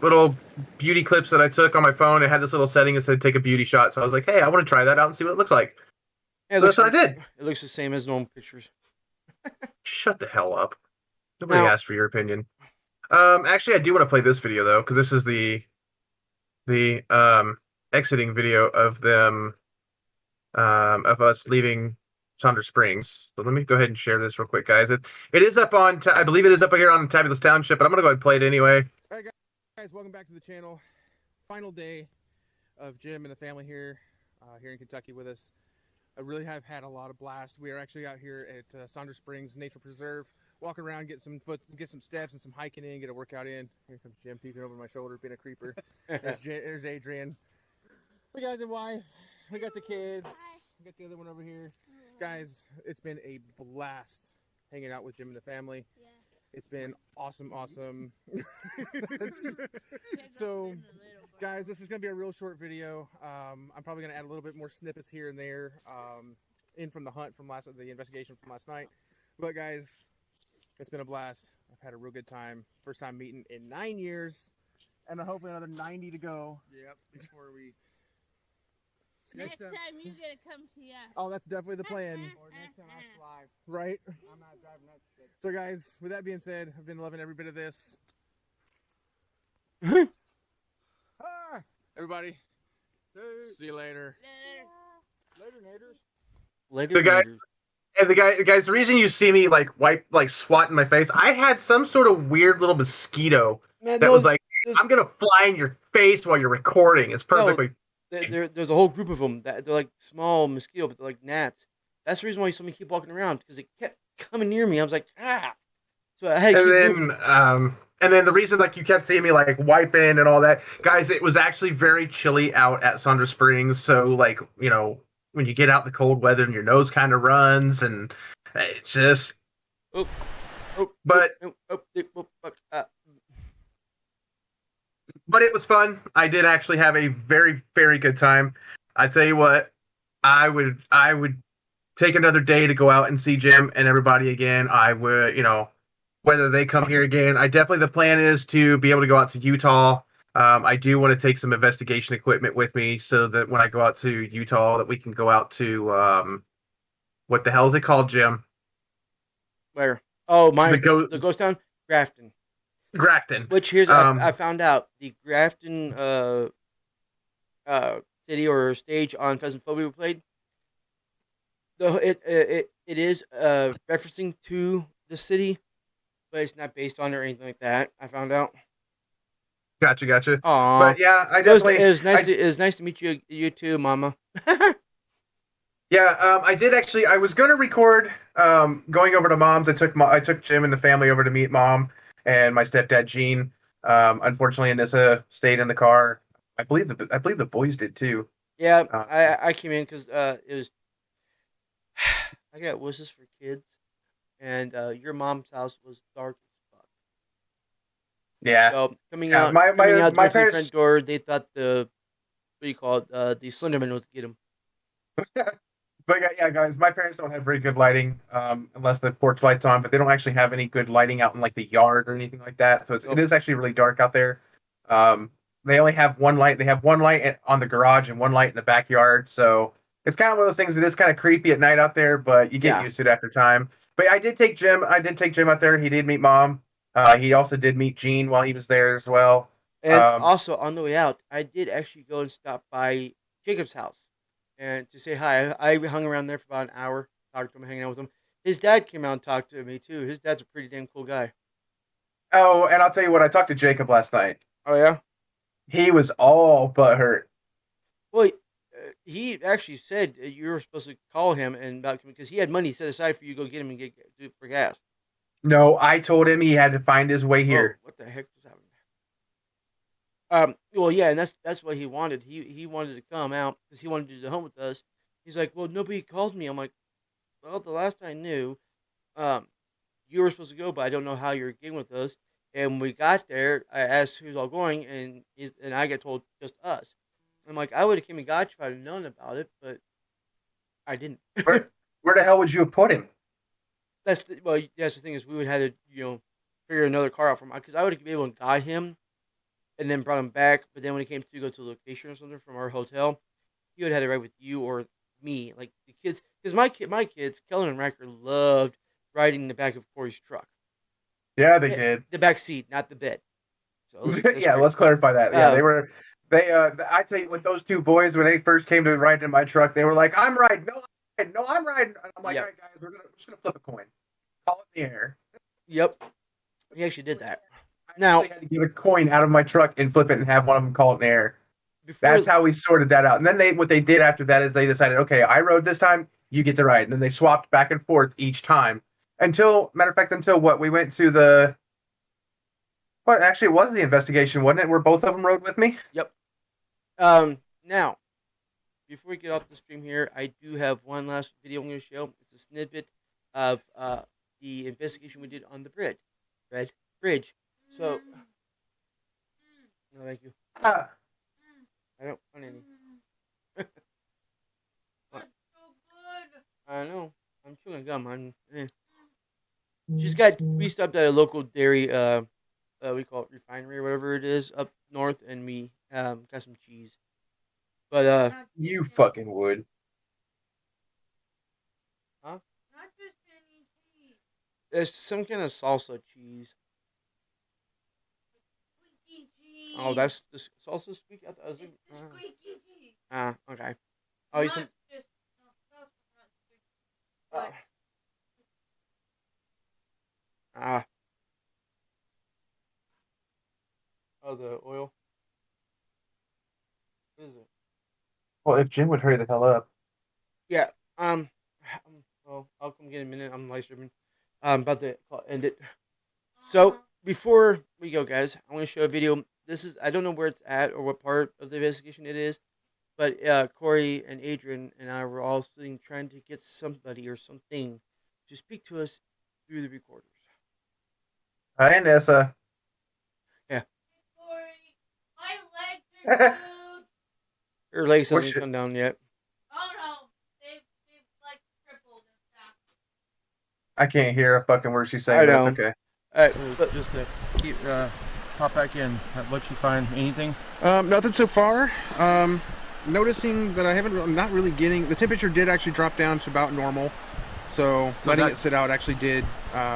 little beauty clips that I took on my phone. It had this little setting that said take a beauty shot. So I was like, hey, I want to try that out and see what it looks like.
Yeah,
so that's what I did.
It looks the same as normal pictures.
Shut the hell up. Nobody asked for your opinion. Actually, I do want to play this video, though, because this is the exiting video of them, of us leaving Saunders Springs. So let me go ahead and share this real quick, guys. It is up on, I believe it is up here on Tabulous Township, but I'm going to go ahead and play it anyway.
All right, guys, welcome back to the channel. Final day of Jim and the family here in Kentucky with us. I really have had a lot of blast. We are actually out here at Saunders Springs Nature Preserve, walking around, get some steps and some hiking in, get a workout in. Here comes Jim peeking over my shoulder, being a creeper. There's Adrian. We got the wife. We got the kids. We got the other one over here. Guys, it's been a blast hanging out with Jim and the family.
Yeah.
It's been awesome. So, guys, this is going to be a real short video. I'm probably going to add a little bit more snippets here and there in from the hunt from the investigation from last night. But, guys, it's been a blast. I've had a real good time. First time meeting in 9 years, and hopefully another 90 to go. Yep, before we...
Next time you gotta come see us.
Oh, that's definitely the plan.
Or next time I fly.
Right?
I'm not driving that shit.
So, guys, with that being said, I've been loving every bit of this. Everybody, see you later.
Later, Naders.
Later,
The guy-
later.
And the guys, the reason you see me like swat in my face, I had some sort of weird little mosquito
Man,
that was like,
those-
I'm gonna fly in your face while you're recording. It's perfectly.
there's a whole group of them that they're like small mosquito, but they're like gnats. That's the reason why you saw me keep walking around, because it kept coming near me. I was like, ah. So I had to keep moving.
And then the reason like you kept seeing me like wiping and all that, guys, it was actually very chilly out at Saunders Springs. So like, you know, when you get out in the cold weather and your nose kind of runs, and it's just. But it was fun. I did actually have a very, very good time. I tell you what, I would take another day to go out and see Jim and everybody again. I would, you know, whether they come here again. The plan is to be able to go out to Utah. I do want to take some investigation equipment with me so that when I go out to Utah, that we can go out to what the hell is it called, Jim?
Where? Oh,
The
ghost town, Grafton.
Grafton.
Which here's I found out the Grafton city or stage on Pheasant Phobia we played. It is referencing to the city, but it's not based on it or anything like that. I found out.
Gotcha.
Aww.
But yeah, I definitely.
It was nice. It was nice to meet you too, Mama.
Yeah, I did actually. I was going to record going over to Mom's. I took Jim and the family over to meet Mom and my stepdad Gene. Unfortunately, Anissa stayed in the car. I believe the boys did too.
Yeah, I came in because it was. I got wishes for kids, and your mom's house was dark as fuck.
Yeah.
So coming
Yeah,
out,
my
to the
parents-
front door, they thought the what do you call it? The Slenderman was to get him.
But yeah, guys, my parents don't have very good lighting unless the porch light's on, but they don't actually have any good lighting out in like the yard or anything like that. So it is actually really dark out there. They only have one light. They have one light on the garage and one light in the backyard. So it's kind of one of those things that is kind of creepy at night out there, but you get used to it after time. But I did take Jim. Out there. He did meet Mom. He also did meet Gene while he was there as well.
And also on the way out, I did actually go and stop by Jacob's house and to say hi. I hung around there for about an hour, talked to him, hanging out with him. His dad came out and talked to me too. His dad's a pretty damn cool guy.
Oh, and I'll tell you what, I talked to Jacob last night.
Oh yeah.
He was all but hurt.
Well, he actually said you were supposed to call him and about because he had money set aside for you to go get him and get for gas.
No, I told him he had to find his way here.
Oh, what the heck was happening? Well, yeah, and that's what he wanted. He wanted to come out because he wanted to do the hunt with us. He's like, well, nobody called me. I'm like, well, the last I knew, you were supposed to go, but I don't know how you're getting with us. And when we got there, I asked who's all going, and I got told just us. I'm like, I would have came and got you if I'd have known about it, but I didn't.
Where the hell would you have put him?
That's the thing is we would have to figure another car out for him because I would have been able to guide him and then brought him back. But then when it came to go to a location or something from our hotel, he would have had to ride with you or me, like the kids. Because my kids, Kellen and Riker, loved riding in the back of Corey's truck.
Yeah, they did.
The back seat, not the bed. So
Yeah, let's clarify that. Yeah, I tell you, with those two boys, when they first came to ride in my truck, they were like, "I'm riding, no, I'm riding." And I'm like,
Yep.
"All right, guys, we're just gonna flip a coin, call it in the air."
Yep. He actually did that.
I
Now,
actually had to get a coin out of my truck and flip it and have one of them call it in the air.
before
That's how we sorted that out. And then what they did after that is they decided, okay, I rode this time, you get to ride. And then they swapped back and forth each time until what we went to actually it was the investigation, wasn't it? Where both of them rode with me.
Yep. Now, before we get off the stream here, I do have one last video I'm going to show. It's a snippet of the investigation we did on the bridge. So, no, thank you.
Ah.
I don't want any.
That's so good.
I know. I'm chewing gum. We stopped at a local dairy, we call it refinery or whatever it is up north, and we got some cheese. But
You fucking would.
Huh?
Not just any cheese.
There's some kind of salsa cheese.
Squeaky cheese.
Oh, that's the salsa squeak.
It's the squeaky cheese.
Okay. Oh, you
Not
some.
just not squeaky.
Oh, the oil. What is it?
Well, if Jim would hurry the hell up.
Yeah. Well, I'll come get in a minute. I'm live streaming. About to end it. So before we go, guys, I want to show a video. I don't know where it's at or what part of the investigation it is, but Corey and Adrian and I were all sitting trying to get somebody or something to speak to us through the recorders.
Hi, Nessa.
Yeah.
Corey, my legs are glued.
Her legs
What's
hasn't come down yet.
Oh no, they've like tripled and stuff.
I can't hear a fucking word she's saying.
I
But
know.
it's okay.
All right,
So
but
just to keep pop back in, what you find? Anything?
Nothing so far. Noticing that I'm not really getting, the temperature did actually drop down to about normal. So letting it sit out actually did.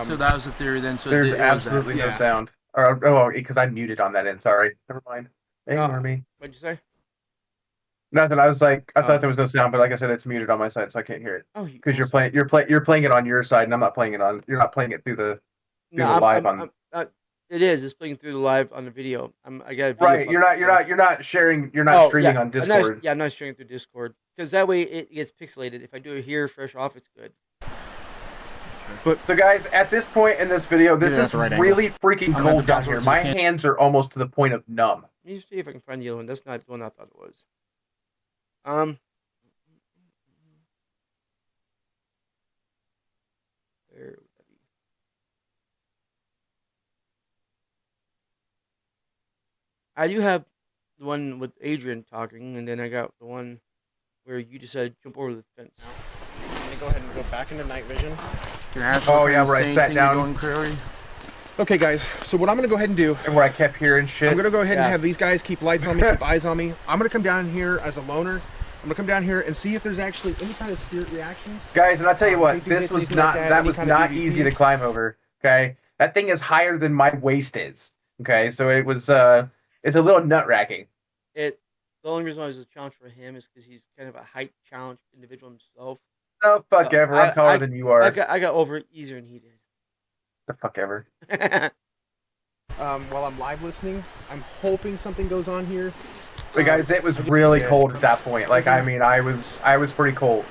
So that was the theory then. So
There's
it was that.
absolutely no
yeah.
sound. Or because I muted on that end. Sorry. Never mind. Ignore me.
what'd you say?
Nothing. I was like, I
Oh.
thought there was no sound, but like I said, it's muted on my side, so I can't hear it.
Oh,
Because you're playing it on your side, and I'm not playing it on. You're not playing it through the live on.
It is. It's playing through the live on the video. I got a video
Right.
public.
You're not sharing. You're not streaming on Discord.
I'm not sharing through Discord because that way it gets pixelated. If I do it here, fresh off, it's good.
So guys, at this point in this video, this
Yeah,
is
that's the right angle.
really freaking
I'm
cold
at the
down here.
passwords,
My
you can't-
hands are almost to the point of numb.
Let me see if I can find the other one. That's not the one I thought it was. Where would that be? I do have the one with Adrian talking, and then I got the one where you decided to jump over the fence.
I'm gonna go ahead and go back into night vision.
Can I ask
Oh,
what
yeah,
kind of
where I
same
sat
thing
down.
you're doing, Curry?
Okay, guys. So what I'm gonna go ahead and do,
And where I kept hearing shit.
I'm gonna go ahead
Yeah.
and have these guys keep lights on me, keep eyes on me. I'm gonna come down here as a loner. I'm gonna come down here and see if there's actually any kind of spirit reactions.
Guys, and I'll tell you what,
anything
this
hits,
was
anything
not
like that,
that
any
was
kind of
not easy to
EVPs.
climb over. Okay, that thing is higher than my waist is. Okay, so it was it's a little nut racking.
The only reason why it was a challenge for him is because he's kind of a height challenge individual himself.
The fuck ever. I'm taller than you are.
I got over it easier than he
The fuck ever.
did.
While I'm live listening, I'm hoping something goes on here.
But guys, it was really cold at that point. Like, I mean, I was pretty cold.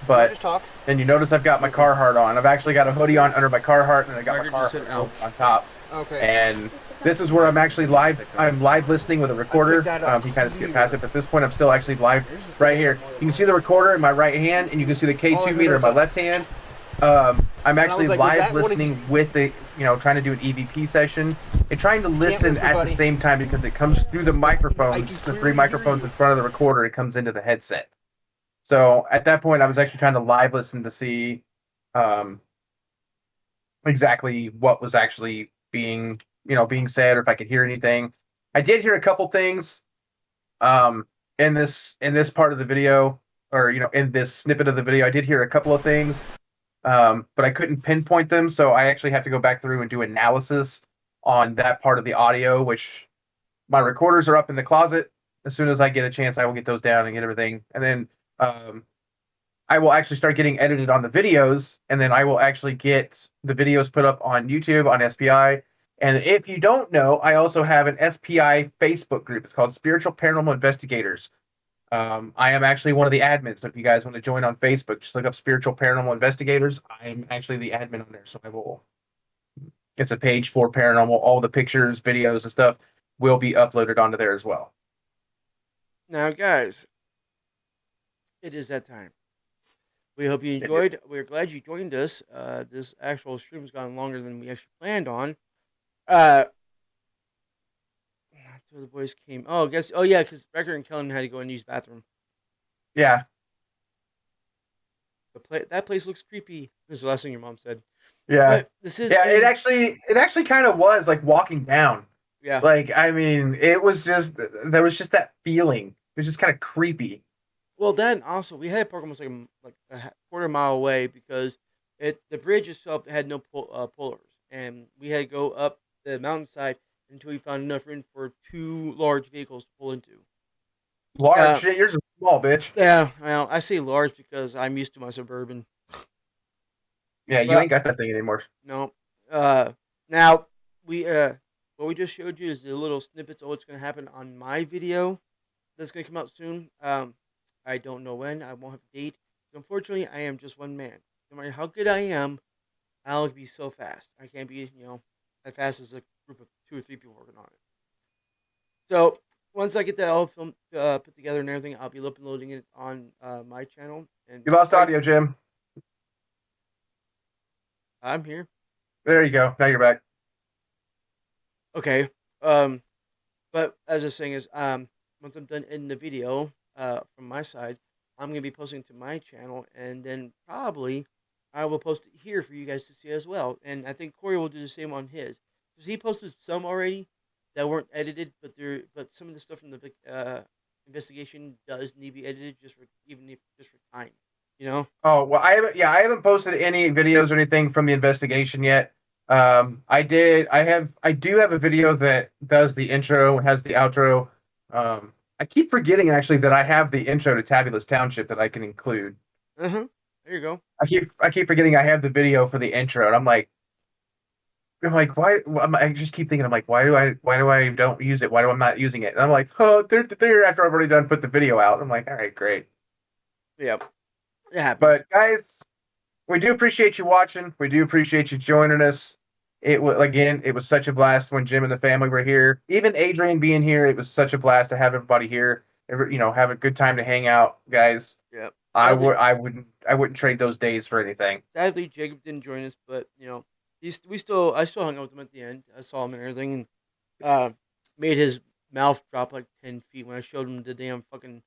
But
Just talk.
then you notice I've got my Carhartt on. I've actually got a hoodie on under my Carhartt, and I got my
Margaret just said
Carhartt
ouch.
on top.
Okay.
And this is where I'm actually live. I'm live listening with a recorder.
that up.
He kind of skipped past it, but at this point I'm still actually live right here. You can see the recorder in my right hand, and you can see the
Oh,
K2
I
meter in my
noticed
left hand. I'm actually
like, was
live
that one of
listening
you-
with the, trying to do an EVP session and trying to listen
whisper,
at
buddy.
the same time because it comes through the microphones, the
clearly
three
hear
microphones
you.
in front of the recorder. It comes into the headset. So at that point, I was actually trying to live listen to see exactly what was actually being said, or if I could hear anything. I did hear a couple things in this part of the video, or in this snippet of the video. I did hear a couple of things, but I couldn't pinpoint them, so I actually have to go back through and do analysis on that part of the audio, which my recorders are up in the closet. As soon as I get a chance, I will get those down and get everything. And then I will actually start getting edited on the videos, and then I will actually get the videos put up on YouTube, on SPI. And if you don't know, I also have an SPI Facebook group. It's called Spiritual Paranormal Investigators. I am actually one of the admins. So if you guys want to join on Facebook, just look up Spiritual Paranormal Investigators. I'm actually the admin on there, so I will. It's a page for paranormal. All the pictures, videos, and stuff will be uploaded onto there as well.
Now, guys, it is that time. We hope you enjoyed. We're glad you joined us. This actual stream has gone longer than we actually planned on. So the boys came. Oh, yeah, because Becker and Kellen had to go and use the bathroom.
Yeah.
That place looks creepy. This is the last thing your mom said.
Yeah.
But this is.
Yeah. It actually kind of was like walking down.
Yeah.
Like, I mean, there was just that feeling. It was just kind of creepy.
Well, then also we had to park almost like a quarter mile away because the bridge itself had no pullers, and we had to go up the mountainside until we found enough room for 2 large vehicles to pull into.
Large shit, yours is small, bitch.
Yeah, well, I say large because I'm used to my Suburban.
Yeah, you ain't got that thing anymore.
No. Now what we just showed you is the little snippets of what's going to happen on my video that's going to come out soon. I don't know when. I won't have a date. Unfortunately, I am just one man. No matter how good I am, I'll be so fast. I can't be, as fast as a group of 2 or 3 people working on it. So once I get that all filmed, put together and everything, I'll be uploading it on my channel. And
you lost audio, Jim.
I'm here.
There you go. Now you're back.
Okay. But as I was saying is, once I'm done editing the video, from my side, I'm gonna be posting to my channel, and then probably I will post it here for you guys to see as well. And I think Corey will do the same on his, because he posted some already that weren't edited, but some of the stuff from the investigation does need to be edited just for time,
Oh well, I haven't posted any videos or anything from the investigation yet. I do have a video that does the intro and has the outro. I keep forgetting actually that I have the intro to Tabulous Township that I can include.
There you go.
I keep forgetting I have the video for the intro, and I'm like, why? I just keep thinking, I'm like, why do I don't use it? Why do I not using it? And I'm like, oh, there. After I've already done put the video out, I'm like, all right, great.
Yeah, it happens.
But guys, we do appreciate you watching. We do appreciate you joining us. It was such a blast when Jim and the family were here. Even Adrian being here, it was such a blast to have everybody here. Have a good time to hang out, guys.
Yep.
I wouldn't trade those days for anything.
Sadly, Jacob didn't join us, but I still hung out with him at the end. I saw him and everything, and made his mouth drop like 10 feet when I showed him the damn fucking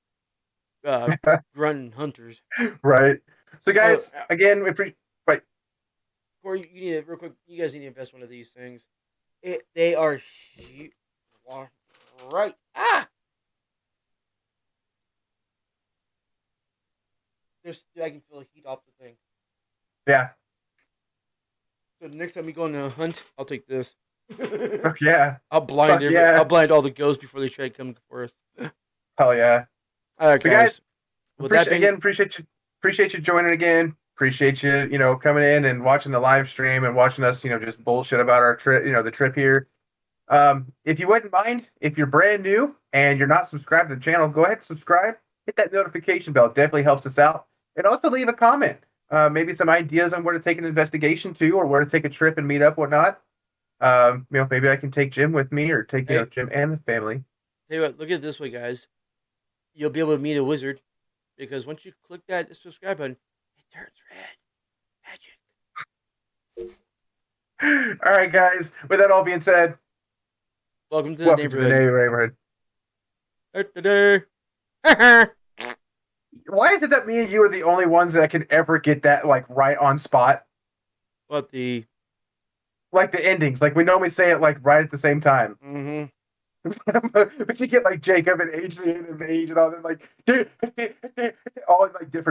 grunting hunters.
Right. So guys, again,
Corey, you need real quick. You guys need to invest one of these things. They are right. I can feel the heat off the thing.
Yeah.
So the next time we go on a hunt, I'll take this.
Fuck yeah.
I'll blind I'll blind all the ghosts before they try to come for us.
Hell yeah.
All right, guys.
Appreciate you joining again. Appreciate you, coming in and watching the live stream and watching us, just bullshit about our trip, the trip here. If you wouldn't mind, if you're brand new and you're not subscribed to the channel, go ahead and subscribe. Hit that notification bell. It definitely helps us out. And also leave a comment. Maybe some ideas on where to take an investigation to, or where to take a trip and meet up, whatnot. Maybe I can take Jim with me, or take Jim and the family.
Tell you what, look at it this way, guys. You'll be able to meet a wizard, because once you click that subscribe button, it turns red. Magic.
All right, guys. With that all being said,
welcome to the neighborhood.
Why is it that me and you are the only ones that can ever get that right on spot?
What the
endings? We normally say it right at the same time.
Mm-hmm.
But you get Jacob and Adrian and Paige and all them all different